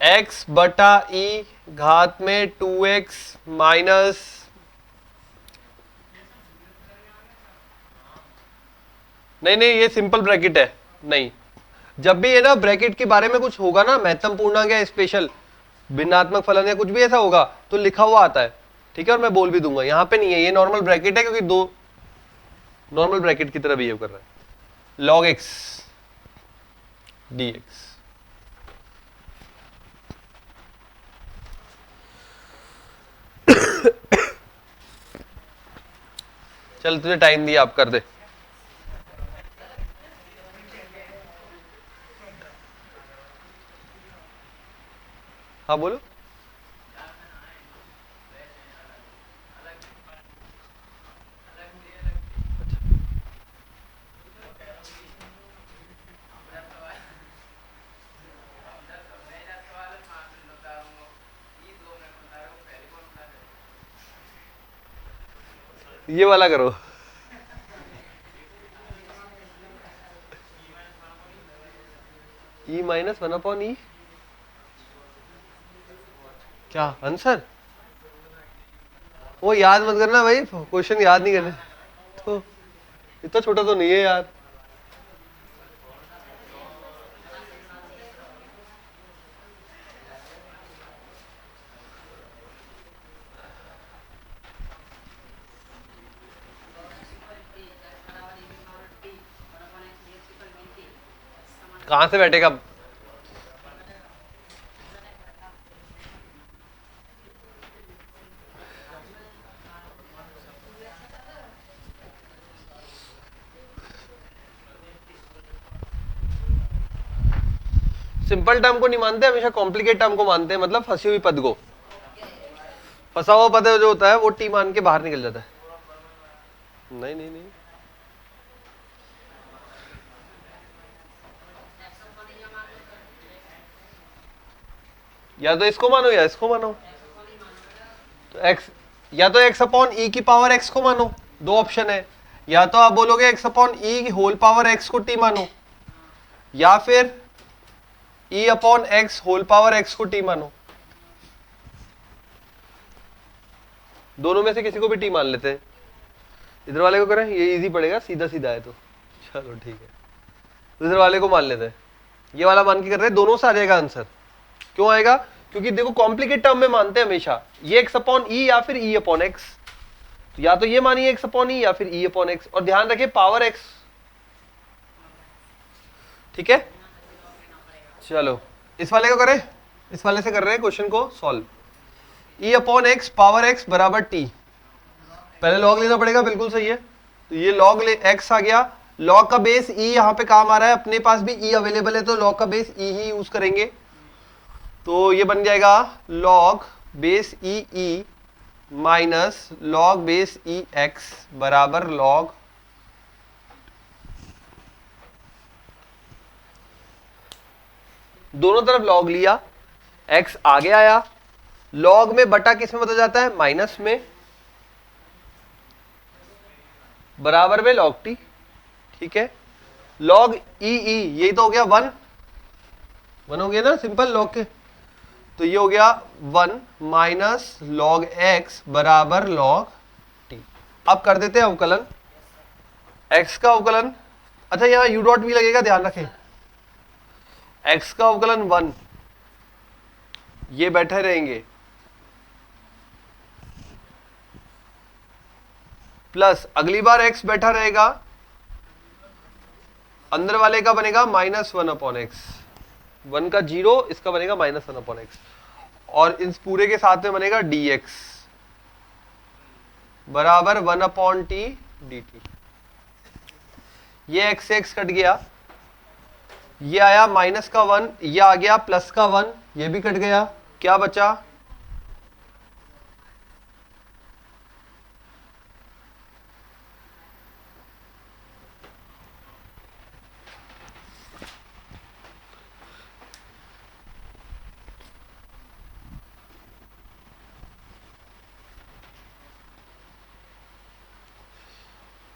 x बटा e घात में 2x माइनस, नहीं नहीं ये सिंपल ब्रैकेट है, नहीं, जब भी ये ना ब्रैकेट के बारे में कुछ होगा ना, महत्तम पूर्णांक या स्पेशल भिन्नात्मक फलन या कुछ भी ऐसा होगा तो लिखा हुआ आता है, ठीक है, और मैं बोल भी दूंगा, यहां पे नहीं है, ये नॉर्मल ब्रैकेट है क्योंकि दो नॉर्मल ब्रैकेट की तरह बिहेव कर रहा है, log x dx, चल तुझे टाइम दिया, आप कर दे, हाँ बोलो, ये वाला करो। ई माइनस 1/e, क्या आंसर? वो याद मत करना भाई, क्वेश्चन याद नहीं करने, तो इतना छोटा तो नहीं है यार। कहां से बैठेगा? सिंपल टर्म को नहीं मानते, हमेशा कॉम्प्लिकेट टर्म को मानते हैं, मतलब फंसी हुई पद को। फंसा हुआ पद जो होता है वो टी मान के बाहर निकल जाता है। नहीं नहीं नहीं, या तो इसको मानो या इसको मानो। तो x, या तो x अपॉन ई की पावर x को मानो, दो ऑप्शन है। या तो आप बोलोगे x upon e whole power x को t मानो, या फिर e upon x whole power x को t मानो। दोनों में से किसी को भी t मान लेते हैं। इधर वाले को करें, ये इजी पड़ेगा, सीधा सीधा है तो चलो ठीक है। तो इधर वाले को मान लेते हैं, ये वाला मान के कर रहे हैं, दोनों से आ जाएगा आंसर। क्यों आएगा? क्योंकि देखो कॉम्प्लिकेट टर्म में मानते हैं हमेशा, ये x अपॉन ई या फिर e अपॉन x। तो या तो ये मानिए x अपॉन ई या फिर e अपॉन x, और ध्यान रखिए पावर x। ठीक है, चलो इस वाले को करें, इस वाले से कर रहे हैं क्वेश्चन को solve. e upon x power x बराबर t, पहले लॉग लेना पड़ेगा, बिल्कुल सही है। तो ये लॉग x आ गया, लॉग का बेस e यहाँ पे काम आ रहा है, अपने पास भी e अवेलेबल है तो लॉग का बेस e ही यूज करेंगे। तो ये बन जाएगा लॉग बेस ई ई माइनस लॉग बेस ई एक्स बराबर लॉग, दोनों तरफ लॉग लिया, x आगे आया, लॉग में बटा किस में बदल जाता है? माइनस में, बराबर में लॉग टी। ठीक है, लॉग ई ई, यही तो हो गया 1 हो गया ना सिंपल लॉग के। तो ये हो गया 1 माइनस लॉग एक्स बराबर लॉग टी। अब कर देते हैं अवकलन, x का अवकलन, अच्छा यहां u डॉट भी लगेगा, ध्यान रखें। x का अवकलन 1, ये बैठे रहेंगे, प्लस अगली बार x बैठा रहेगा, अंदर वाले का बनेगा -1 अपॉन एक्स, 1 का 0, इसका बनेगा -1 अपॉन एक्स, और इस पूरे के साथ में बनेगा dx बराबर 1 अपॉन टी dt। ये x से x कट गया, ये आया माइनस का 1, ये आ गया प्लस का 1, ये भी कट गया, क्या बचा?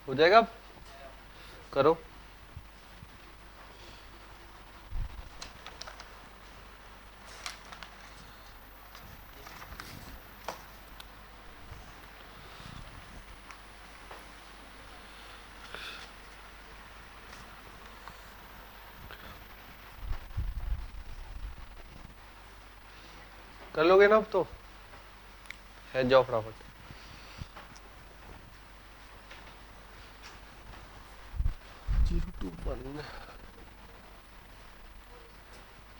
हो जाएगा, करो। कर लोगे ना अब तो, है जाओ फटाफट।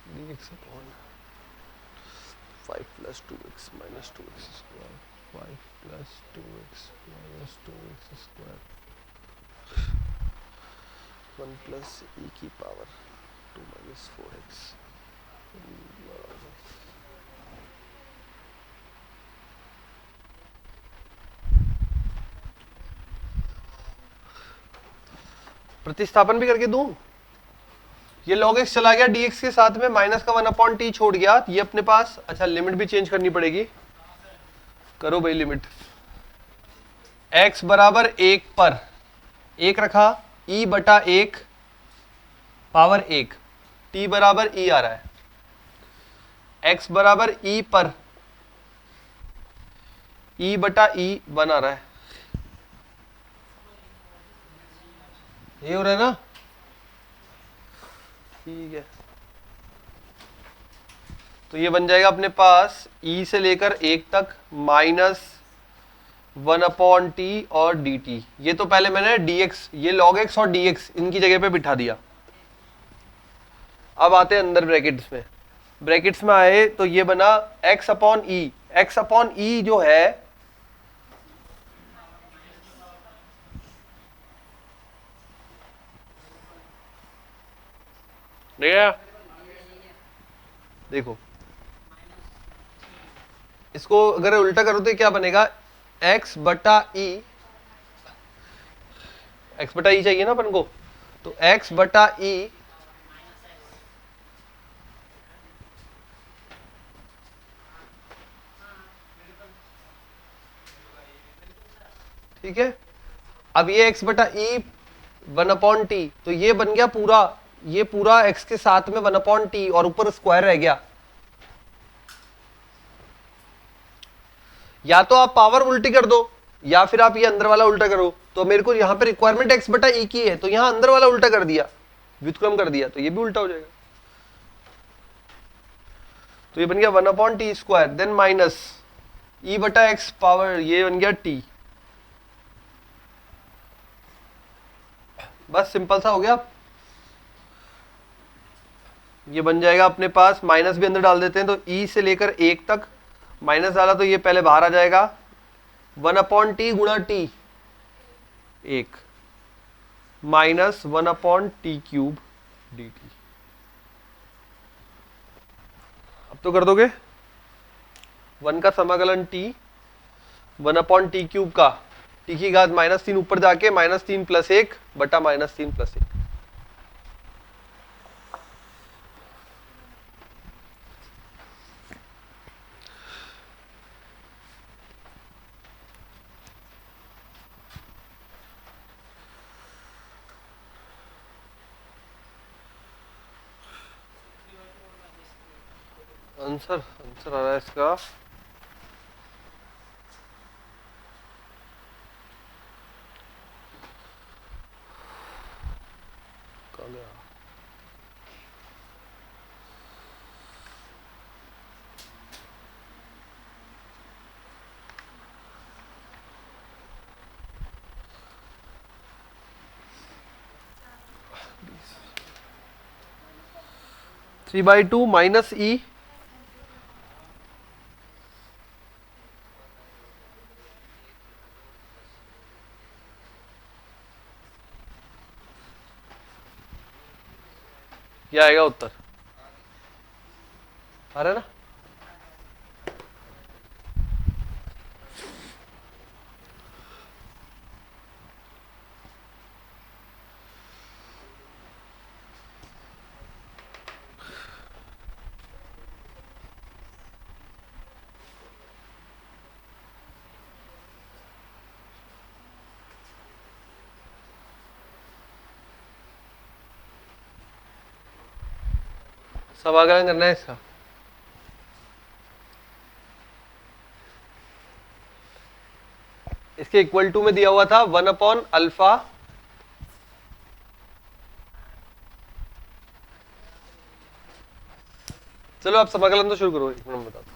dx upon 5 plus 2x minus 2x square, 5 plus 2x minus 2x square, 1 plus e की पावर 2 minus 4x। प्रतिस्थापन भी करके दूं, ये log x चला गया dx के साथ में, माइनस का 1 अपॉन टी छोड़ गया, ये अपने पास, अच्छा लिमिट भी चेंज करनी पड़ेगी, करो भाई लिमिट। x बराबर 1 पर 1 रखा, e बटा 1 पावर 1, t बराबर e आ रहा है, x बराबर e पर e बटा e 1 आ रहा है, ये हो रहा है ना, ठीक है। तो ये बन जाएगा अपने पास e से लेकर 1 तक माइनस 1/t और dt। ये तो पहले मैंने dx, ये log x और dx इनकी जगह पे बिठा दिया। अब आते हैं अंदर ब्रैकेट्स में, ब्रैकेट्स में आए तो ये बना x अपॉन ई। x अपॉन ई जो है देखो, इसको अगर उल्टा करो तो क्या बनेगा, x बटा ई, x बटा ई चाहिए ना अपन को, तो x बटा ई ठीक है। अब ये x बटा ई 1/t, तो ये बन गया पूरा, ये पूरा x के साथ में 1/t और ऊपर स्क्वायर रह गया। या तो आप पावर उल्टी कर दो या फिर आप ये अंदर वाला उल्टा करो। तो मेरे को यहाँ पे रिक्वायरमेंट x बटा ई की है, तो यहाँ अंदर वाला उल्टा कर दिया, व्युत्क्रम कर दिया, तो ये भी उल्टा हो जाएगा। तो ये बन गया 1/t स्क्वायर, देन माइनस ई बटा एक्स पावर, ये बन गया t। बस सिंपल सा हो गया। ये बन जाएगा अपने पास, माइनस भी अंदर डाल देते हैं, तो e से लेकर 1 तक माइनस डाला तो ये पहले बाहर आ जाएगा, 1/t गुणा t 1 minus 1/t cube dt। अब तो कर दोगे 1 का समाकलन t 1/t क्यूब का t की घात -3 ऊपर जाके -3 + 1 बटा -3 + 1। आंसर आ रहा है इसका कहाँ गया? थ्री बाई टू माइनस ई क्या आएगा उत्तर, आ रहा है ना। समाकलन करना है इसका, इसके इक्वल टू में दिया हुआ था 1/अल्फा चलो आप समाकलन तो शुरू करो, एक मिनट बता दो।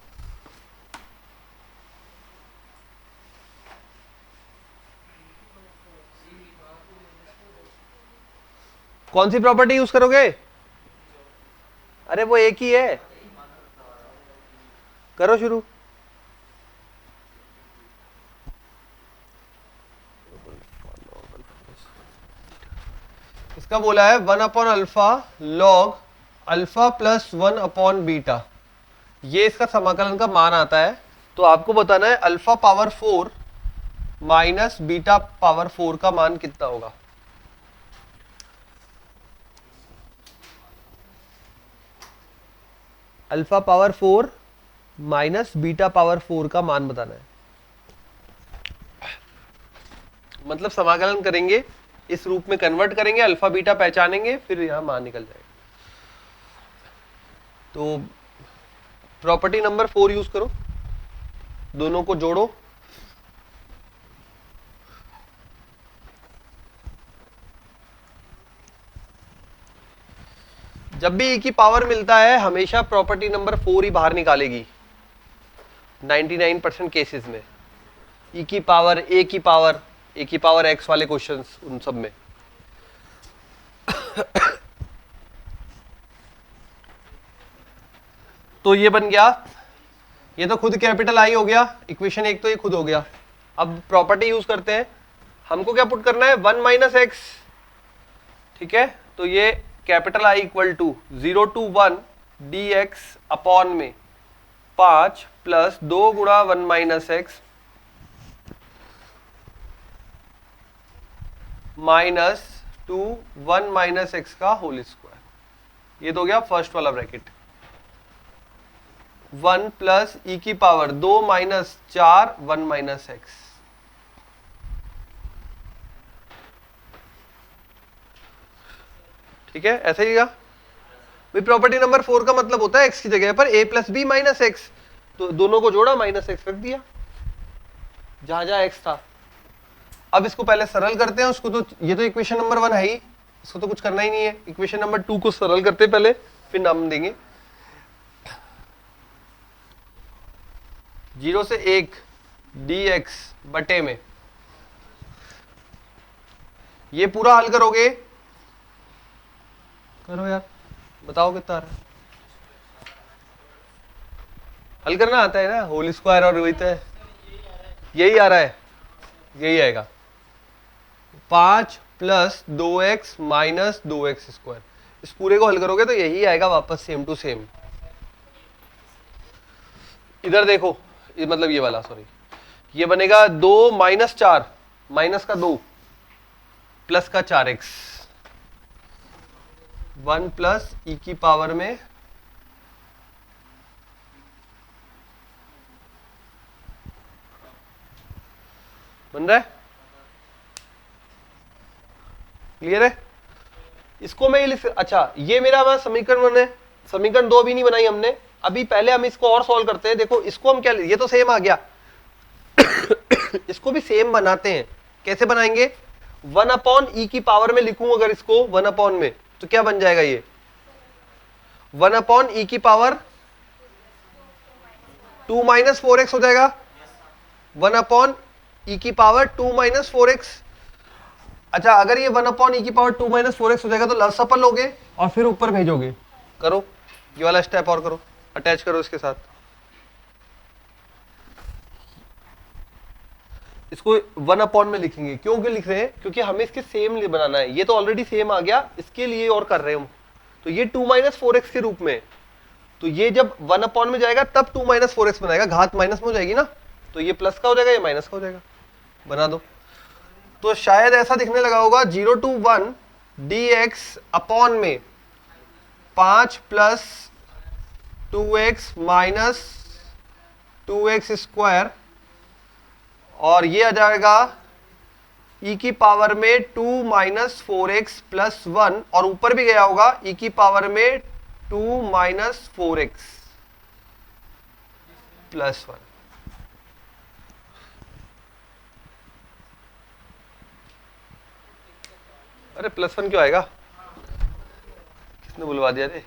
कौन सी प्रॉपर्टी यूज करोगे, अरे वो एक ही है, करो शुरू। इसका बोला है 1/अल्फा लॉग अल्फा प्लस 1/बीटा, ये इसका समाकलन का मान आता है। तो आपको बताना है alpha power 4 minus beta power 4 का मान कितना होगा। Alpha power 4 minus beta power 4 का मान बताना है। मतलब समाकलन करेंगे, इस रूप में कन्वर्ट करेंगे, अल्फा बीटा पहचानेंगे, फिर यहाँ मान निकल जाएगा। तो प्रॉपर्टी नंबर 4 यूज करो, दोनों को जोड़ो, जब भी e की पावर मिलता है हमेशा प्रॉपर्टी नंबर 4 ही बाहर निकालेगी 99% केसेस में। e की पावर, a की पावर, a की पावर x वाले क्वेश्चंस उन सब में। तो ये बन गया, ये तो खुद कैपिटल आई हो गया, इक्वेशन 1 तो ये खुद हो गया। अब प्रॉपर्टी यूज करते हैं, हमको क्या पुट करना है 1 माइनस एक्स, ठीक है। तो ये capital I equal to 0 to 1 dx upon में 5 प्लस 2 गुणा 1 minus x minus 2 1 minus x का होल स्क्वायर। ये तो हो गया फर्स्ट वाला ब्रैकेट। 1 प्लस ई की पावर 2 माइनस 4 1 माइनस एक्स, ठीक है। ऐसे ही भाई प्रॉपर्टी नंबर 4 का मतलब होता है x की जगह पर a plus b minus x, तो दोनों को जोड़ा माइनस एक्स रख दिया जहां जहां x था। अब इसको पहले सरल करते हैं, उसको तो ये तो इक्वेशन नंबर 1 है ही, इसको तो कुछ करना ही नहीं है। इक्वेशन नंबर 2 को सरल करते पहले, फिर नाम देंगे। 0 से 1 dx बटे में, ये पूरा हल करोगे, करो यार, बताओ कितना आ रहा है। हल करना आता है ना, होल स्क्वायर और वही तो है, यही आ रहा है, यही आएगा 5 plus 2x minus 2x square. इस पूरे को हल करोगे तो यही आएगा वापस सेम टू सेम। इधर देखो, ये मतलब ये वाला, सॉरी, ये बनेगा 2 माइनस 4, माइनस का 2 प्लस का 4x, 1 प्लस ई की पावर में बन रहा है, क्लियर है। इसको मैं ये अच्छा, ये मेरा हमारा समीकरण 1 है। समीकरण 2 अभी नहीं बनाई हमने, अभी पहले हम इसको और सॉल्व करते हैं। देखो इसको हम क्या, ये तो सेम आ गया इसको भी सेम बनाते हैं। कैसे बनाएंगे, 1 अपॉन ई की पावर में लिखूं अगर इसको 1 अपॉन में, तो क्या बन जाएगा, ये 1 अपॉन ई की पावर 2 माइनस 4x हो जाएगा। 1 अपॉन ई की पावर 2 माइनस 4x। अच्छा, अगर ये 1 अपॉन ई की पावर 2 माइनस 4x हो जाएगा तो लसअप लोगे और फिर ऊपर भेजोगे। करो ये वाला स्टेप और करो, अटैच करो इसके साथ। इसको 1 अपॉन में लिखेंगे, क्यों लिख रहे हैं, क्योंकि हमें इसके सेम बनाना है। ये तो ऑलरेडी सेम आ गया, इसके लिए और कर रहे हैं हम। तो ये 2 माइनस 4x के रूप में, तो ये जब 1 अपॉन में जाएगा तब 2 माइनस 4x बनाएगा, घात माइनस में हो जाएगी ना, तो ये प्लस का हो जाएगा, ये माइनस का हो जाएगा। बना दो। तो शायद ऐसा दिखने लगा होगा 0 to 1 dx अपॉन में 5 plus 2x minus 2x square, और ये आ जाएगा e की पावर में 2 माइनस 4x प्लस 1, और ऊपर भी गया होगा e की पावर में 2 माइनस 4x प्लस 1। अरे प्लस 1 क्यों आएगा, किसने बुलवा दिया रे,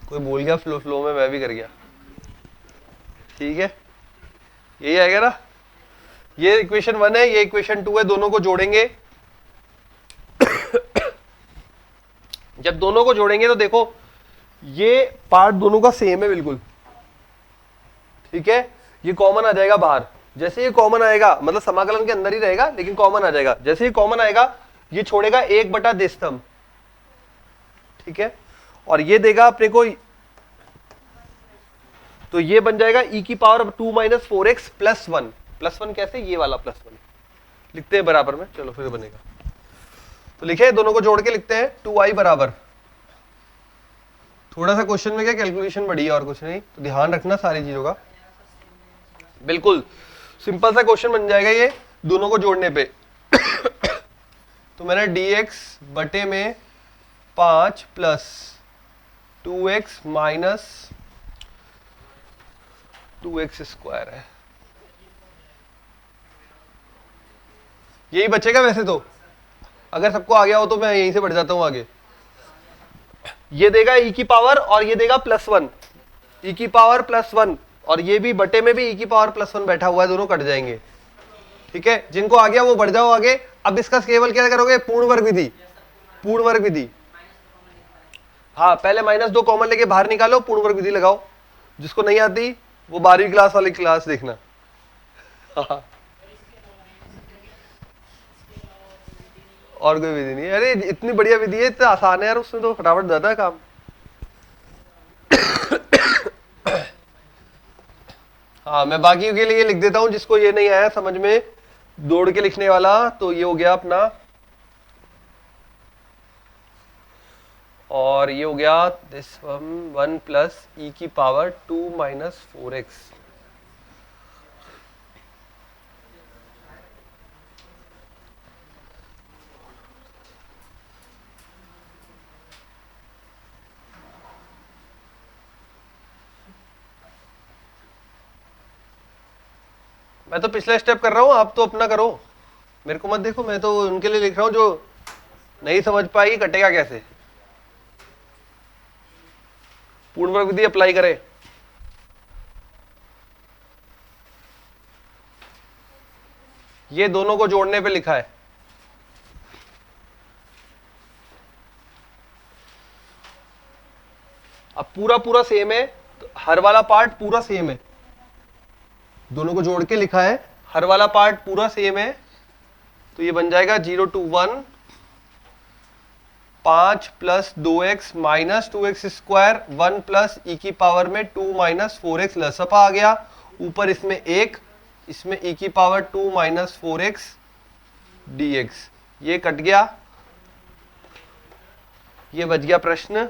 कोई बोल गया फ्लो में, मैं भी कर गया, ठीक है। यही आएगा ना, ये इक्वेशन 1 है, ये इक्वेशन 2 है, दोनों को जोड़ेंगे। जब दोनों को जोड़ेंगे तो देखो ये पार्ट दोनों का सेम है बिल्कुल, ठीक है। ये कॉमन आ जाएगा बाहर, जैसे ये कॉमन आएगा, मतलब समाकलन के अंदर ही रहेगा लेकिन कॉमन आ जाएगा। जैसे ही कॉमन आएगा ये छोड़ेगा 1 बटा स्तंभ, ठीक है, और ये देगा अपने को, तो ये बन जाएगा e की power 2 minus 4x plus 1। Plus 1 कैसे, ये वाला प्लस 1 लिखते हैं बराबर में, चलो फिर बनेगा। तो लिखे, दोनों को जोड़ के लिखते हैं 2i बराबर, थोड़ा सा क्वेश्चन में क्या कैलकुलेशन बढ़ी है और कुछ नहीं, तो ध्यान रखना सारी चीजों का। बिल्कुल सिंपल सा क्वेश्चन बन जाएगा ये, दोनों को जोड़ने पे तो मैंने dx बटे में 5 plus 2x minus 2x square है, यही बचेगा वैसे तो। अगर सबको आ गया हो तो मैं यहीं से बढ़ जाता हूं आगे। ये देगा e की पावर और ये देगा +1, e की पावर +1, और ये भी बटे में भी e की पावर +1 बैठा हुआ है, दोनों कट जाएंगे। ठीक है, जिनको आ गया वो बढ़ जाओ आगे। अब इसका केवल क्या करोगे, पूर्ण वर्ग विधि, पूर्ण वर्ग विधि। हाँ, पहले -2 कॉमन लेके बाहर निकालो, पूर्ण वर्ग विधि लगाओ। जिसको नहीं आती वो 12वीं क्लास वाली क्लास देखना। हाँ, और कोई विधि नहीं है। अरे इतनी बढ़िया विधि है, इतना आसान है यार, उसमें तो फटाफट जाता है काम। हाँ, मैं बाकी के लिए लिख देता हूं, जिसको ये नहीं आया समझ में दौड़ के लिखने वाला, तो ये हो गया अपना, और ये हो गया दिस 1 प्लस e की पावर 2 माइनस 4x। मैं तो पिछला स्टेप कर रहा हूं, आप तो अपना करो, मेरे को मत देखो। मैं तो उनके लिए लिख रहा हूं जो नहीं समझ पाएगी कटेगा कैसे। पूर्ण वर्ग विधि अप्लाई करें। ये दोनों को जोड़ने पे लिखा है, अब पूरा पूरा सेम है, तो हर वाला पार्ट पूरा सेम है, दोनों को जोड़ के लिखा है, हर वाला पार्ट पूरा सेम है। तो ये बन जाएगा 0 to 1 5 plus 2x minus 2x square 1 plus e की पावर में 2 माइनस 4x लसपा आ गया, ऊपर इसमें 1, इसमें e की पावर 2 माइनस 4x dx, ये कट गया, ये बच गया प्रश्न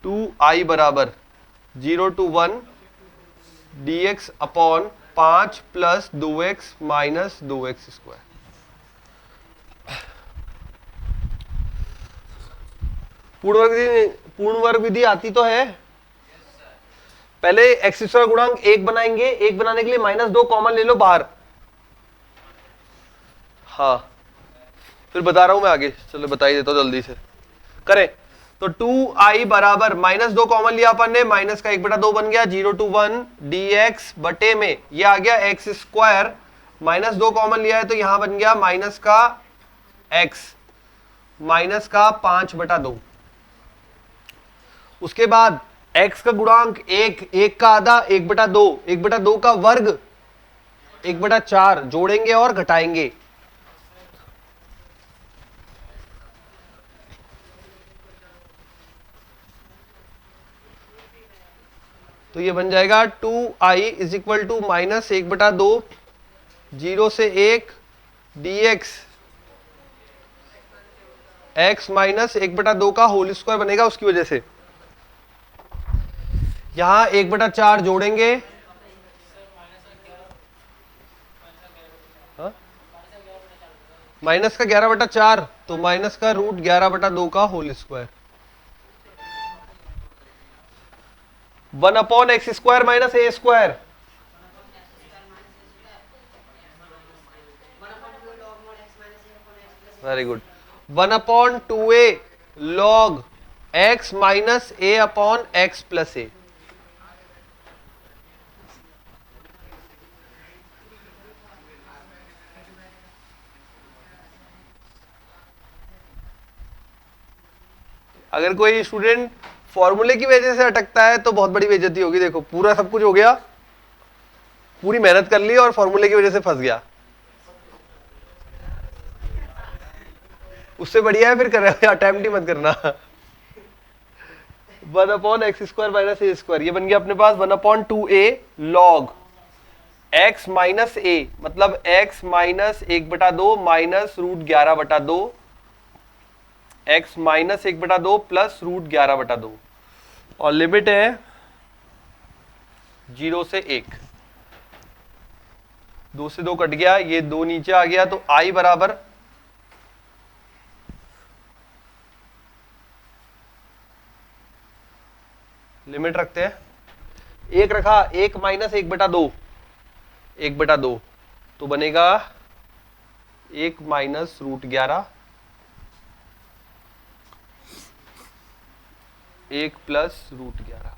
2i बराबर 0 to 1 dx upon 5 plus 2x minus 2x square. पूर्ण वर्ग विधि आती तो है। पहले x स्क्वायर गुणांक 1 बनाएंगे, 1 बनाने के लिए -2 कॉमन ले लो बाहर। हाँ, फिर बता रहा हूं मैं आगे, चलो बता ही देता हूं जल्दी से करें। तो 2i बराबर -2 कॉमन लिया अपन ने, माइनस का 1/2 बन गया, 0 to 1 dx बटे में ये आ गया x स्क्वायर, -2 कॉमन लिया है तो यहां बन गया माइनस का x, माइनस का 5/2। उसके बाद x का गुणांक 1, 1 का आधा 1/2, 1/2 का वर्ग 1/4, जोड़ेंगे और घटाएंगे। तो ये बन जाएगा 2i is equal to minus 1/2 0 से 1 dx x माइनस 1/2 का होल स्क्वायर बनेगा, उसकी वजह से यहां 1/4 जोड़ेंगे, माइनस का 11/4, तो माइनस का √11/2 का whole square, 1 upon x square minus a square, very good, 1 upon 2a log x minus a upon x plus a। अगर कोई स्टूडेंट फॉर्मूले की वजह से अटकता है तो बहुत बड़ी बेइज्जती होगी। देखो पूरा सब कुछ हो गया, पूरी मेहनत कर ली और फॉर्मूले की वजह से फंस गया, उससे बढ़िया है फिर कर अटेम्प्ट ही मत करना। 1 upon x square minus a square, ये बन गया अपने पास 1 upon 2a log x minus a, मतलब x minus 1/2 minus √11/2, x minus 1/2 plus √11/2, और लिमिट है 0 से 1। 2 से 2 कट गया, ये 2 नीचे आ गया, तो आई बराबर लिमिट रखते हैं, एक रखा, 1 माइनस 1/2, 1/2 तो बनेगा 1 माइनस √11, 1 प्लस √11।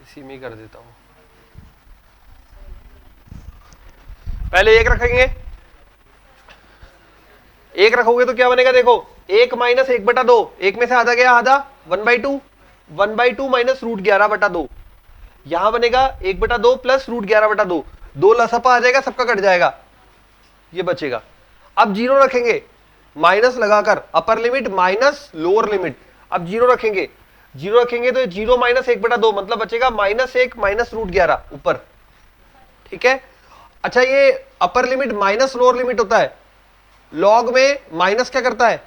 इसी में कर देता हूं, पहले 1 रखेंगे, 1 रखोगे तो क्या बनेगा, देखो 1 माइनस 1/2, 1 में से आधा गया, आधा 1/2, 1/2 माइनस √11/2, यहां बनेगा 1/2 प्लस √11/2, 2 लसपा आ जाएगा, सबका कट जाएगा, ये बचेगा। अब 0 रखेंगे, माइनस लगाकर, upper limit minus lower limit, अब 0 रखेंगे, 0 रखेंगे तो 0 माइनस 1/2 मतलब बचेगा -1 माइनस √11 ऊपर, ठीक है। अच्छा, ये upper limit minus lower limit होता है, लॉग में माइनस क्या करता है,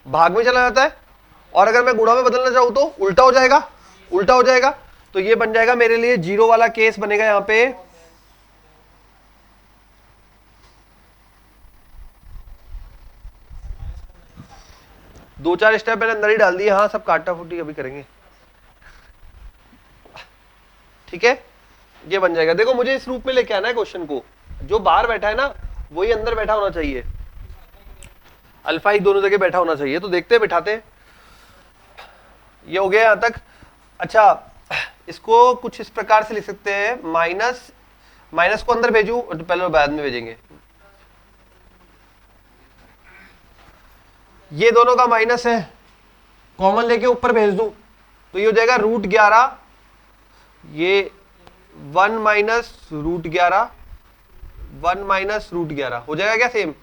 भाग में चला जाता है, और अगर मैं गुणा में बदलना चाहूं तो उल्टा हो जाएगा, उल्टा हो जाएगा, तो ये बन जाएगा मेरे लिए 0 वाला केस बनेगा यहां पे। दो चार स्टेप मैंने अंदर ही डाल दिए, हाँ सब काटा फूटी अभी करेंगे, ठीक है, ये बन जाएगा। देखो मुझे इस रूप में लेके आना है क्वेश्चन को, जो बाहर बैठा है ना वही अंदर बैठा होना चाहिए, अल्फा ही दोनों जगह बैठा होना चाहिए। तो देखते हैं, बैठाते हैं, ये हो गया यहां तक। अच्छा, इसको कुछ इस प्रकार से लिख सकते हैं, माइनस, माइनस को अंदर भेजू तो पहले बाद में भेजेंगे, ये दोनों का माइनस है, कॉमन लेके ऊपर भेज दूं तो ये हो जाएगा √11, ये 1 माइनस √11, 1 माइनस √11 हो जाएगा क्या सेम,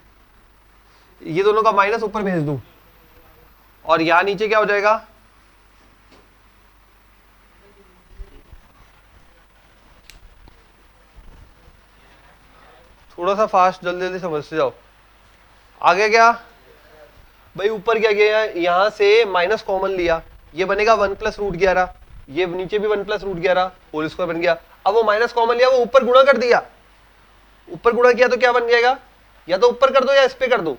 ये दोनों का माइनस ऊपर भेज दूं, और यहां नीचे क्या हो जाएगा, थोड़ा सा फास्ट, जल्दी जल्दी समझते जाओ। आगे क्या भाई, ऊपर क्या किया, यहां से माइनस कॉमन लिया, ये बनेगा 1 प्लस √11, ये नीचे भी 1 प्लस √11 होल स्क्वायर बन गया। अब वो माइनस कॉमन लिया, वो ऊपर गुणा कर दिया, ऊपर गुणा किया तो क्या बन जाएगा, या तो ऊपर कर दो या इस पे कर दो,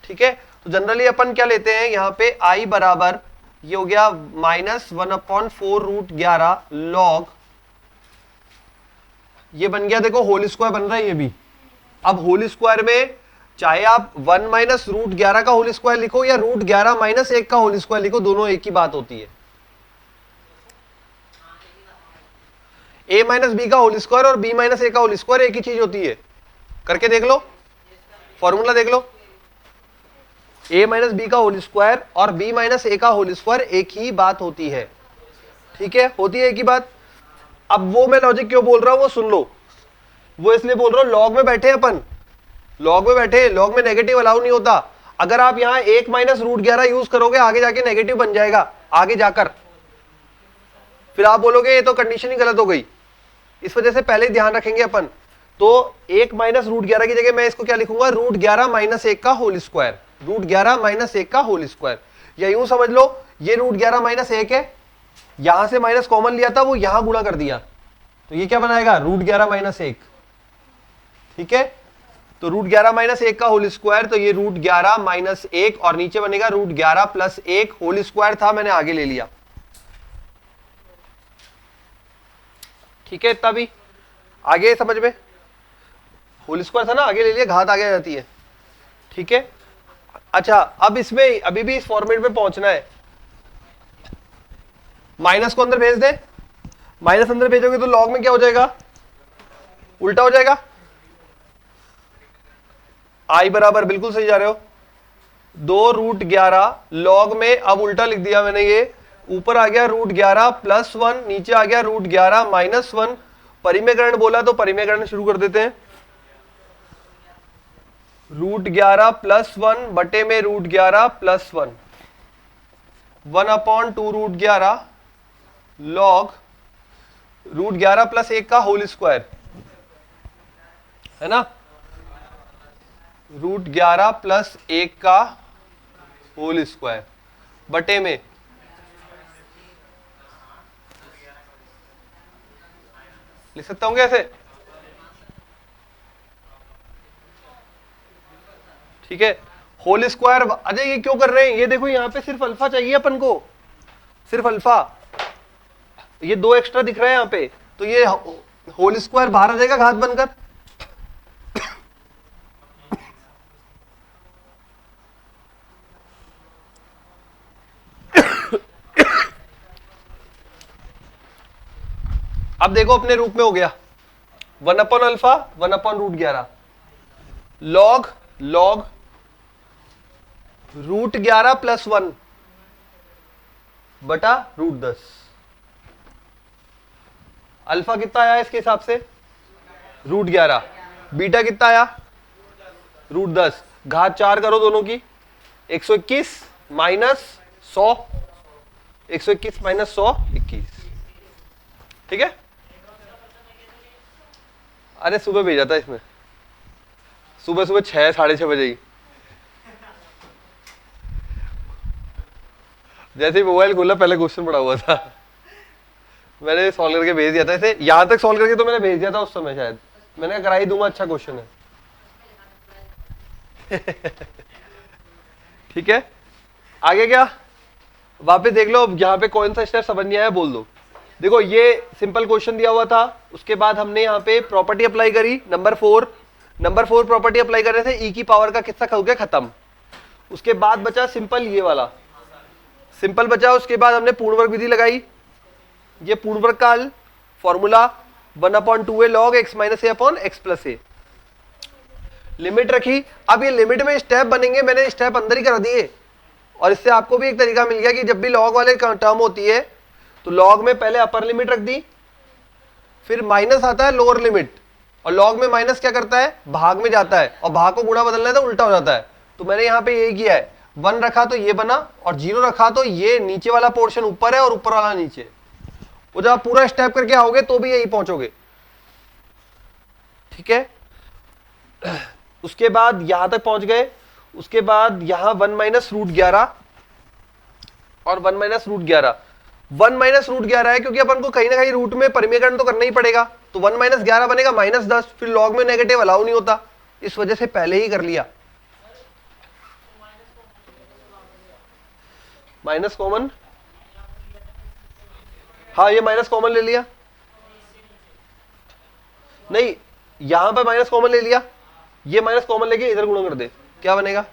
ठीक है। तो जनरली अपन क्या लेते हैं यहाँ पे, आई बराबर ये हो गया -1/4 √11 लॉग, ये बन गया, देखो होल स्क्वायर बन रहा है ये भी। अब होल स्क्वायर में चाहे आप 1 माइनस √11 का होल स्क्वायर लिखो या √11 माइनस 1 का होल स्क्वायर लिखो, दोनों एक ही बात होती है, a माइनस बी का होल स्क्वायर और b माइनस ए का होल स्क्वायर एक ही चीज होती है, करके देख लो, फॉर्मूला देख लो, a माइनस बी का होल स्क्वायर और b माइनस ए का होल स्क्वायर एक ही बात होती है, ठीक है, होती है एक ही बात। अब वो मैं लॉजिक क्यों बोल रहा हूं वो सुन लो, वो इसलिए बोल रहा हूं, लॉग में बैठे अपन, लॉग में बैठे, लॉग में नेगेटिव अलाउ नहीं होता। अगर आप यहां 1 माइनस √11 यूज करोगे आगे जाके नेगेटिव बन जाएगा, आगे जाकर फिर आप बोलोगे ये तो कंडीशन ही गलत हो गई, इस वजह से पहले ही ध्यान रखेंगे अपन। तो 1 माइनस √11 की जगह मैं इसको क्या लिखूंगा, √11 माइनस 1 का होल स्क्वायर, √11 माइनस 1 का होल स्क्वायर, या यूं समझ लो ये √11 माइनस 1 है, यहां से माइनस कॉमन लिया था वो यहां गुणा कर दिया, तो ये क्या बनाएगा, √11 माइनस 1, ठीक है। तो √11 माइनस 1 का होल स्क्वायर, तो ये √11 माइनस 1 और नीचे बनेगा √11 प्लस 1, होल स्क्वायर था मैंने आगे ले लिया, ठीक है, इतना भी आगे समझ में, होल स्क्वायर था ना, आगे ले लिया, घात आगे आ जाती है, ठीक है। अच्छा, अब इसमें अभी भी इस फॉर्मेट में पहुंचना है, माइनस को अंदर भेज दे, माइनस अंदर भेजोगे तो लॉग में क्या हो जाएगा, उल्टा हो जाएगा, आई बराबर, बिल्कुल सही जा रहे हो, 2 √11 लॉग में, अब उल्टा लिख दिया मैंने, ये ऊपर आ गया √11 प्लस 1, नीचे आ गया √11 माइनस 1, परिमेयकरण बोला तो परिमेयकरण शुरू कर देते हैं, √11 प्लस 1 बटे में √11 प्लस 1, 1/2 √11 लॉग √11 प्लस 1 का होल स्क्वायर, है ना, √11 प्लस 1 का होल स्क्वायर बटे में लिख सकता हूं कैसे? ठीक है, होल स्क्वायर। अजय ये क्यों कर रहे हैं? ये देखो यहां पे सिर्फ अल्फा चाहिए अपन को, सिर्फ अल्फा। ये 2 एक्स्ट्रा दिख रहा है यहां पे, तो ये होल स्क्वायर बाहर आ जाएगा घात बनकर। अब देखो अपने रूप में हो गया 1 अल्फा 1/√11 लॉग √11 प्लस 1 बटा √10। अल्फा कितना आया इसके हिसाब से? √11। बीटा कितना आया? √10। घात 4 करो दोनों की, 121 माइनस 100, 121 माइनस 100 21। ठीक है, अरे सुबह भेजा था इसमें, सुबह 6 साढ़े 6 बजे ही। जैसे ही मोबाइल खोला पहले क्वेश्चन पड़ा हुआ था, मैंने सॉल्व करके भेज दिया था इसे। यहां तक सॉल्व करके तो मैंने भेज दिया था उस समय, शायद मैंने करा ही दूंगा, अच्छा क्वेश्चन है। ठीक है, आगे क्या वापस देख लो। अब यहाँ पे कौन सा स्टेप समझ नहीं आया बोल दो। देखो ये सिंपल क्वेश्चन दिया हुआ था, उसके बाद हमने यहाँ पे प्रॉपर्टी अप्लाई करी नंबर 4 प्रॉपर्टी अप्लाई कर रहे थे, ई की पावर का किस्सा हो गया खत्म। उसके बाद बचा सिंपल ये वाला, सिंपल बचा। उसके बाद हमने पूर्णवर्ग विधि लगाई, ये पूर्णवर्ग का formula 1/2a log x minus a upon x plus a, limit रखी। अब ये लिमिट में स्टेप बनेंगे, मैंने स्टेप अंदर ही कर दिए। और इससे आपको भी एक तरीका मिल गया कि जब भी लॉग वाले टर्म होती है तो लॉग में पहले अपर लिमिट रख दी, फिर माइनस आता है लोअर लिमिट, और लॉग में माइनस क्या करता है? भाग में जाता है, और भाग को गुणा बदलना है तो उल्टा हो जाता है। तो मैंने यहाँ पे यही किया है, 1 रखा तो ये बना, और 0 रखा तो ये नीचे वाला पोर्शन ऊपर है और ऊपर वाला नीचे। वो जब आप पूरा स्टेप करके आओगे तो भी यही पहुंचोगे। ठीक है, उसके बाद यहां तक पहुंच गए। उसके बाद यहां 1 माइनस √11 और 1 माइनस √11, 1 माइनस √11 है क्योंकि अपन को कहीं ना कहीं रूट में परिमेयकरण तो करना ही पड़ेगा, तो 1 माइनस 11 बनेगा -10। फिर लॉग में नेगेटिव अलाउ नहीं होता, इस वजह से पहले ही कर लिया। माइनस कॉमन, हाँ ये माइनस कॉमन ले लिया, नहीं यहां पर माइनस कॉमन ले लिया, ये माइनस कॉमन लेके इधर गुणा कर दे, क्या बनेगा?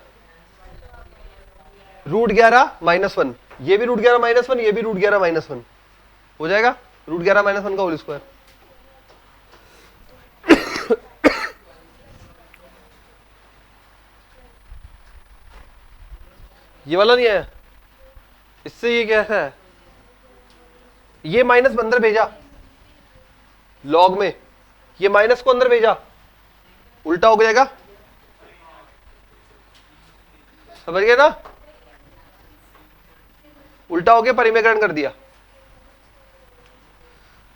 √11 -1, ये भी √11 -1, ये भी √11 -1 हो जाएगा, √11 -1 का होल स्क्वायर। ये वाला नहीं है, इससे ये क्या है? ये माइनस अंदर भेजा लॉग में, ये माइनस को अंदर भेजा, उल्टा हो जाएगा। समझ गए ना? उल्टा हो गया, परिमेयकरण कर दिया,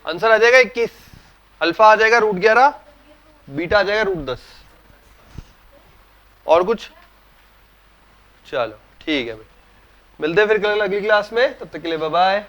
आंसर आ जाएगा 21। अल्फा आ जाएगा √11, बीटा आ जाएगा √10। और कुछ? चलो ठीक है भाई, मिलते हैं फिर कल अगली क्लास में, तब तक के लिए बाय बाय।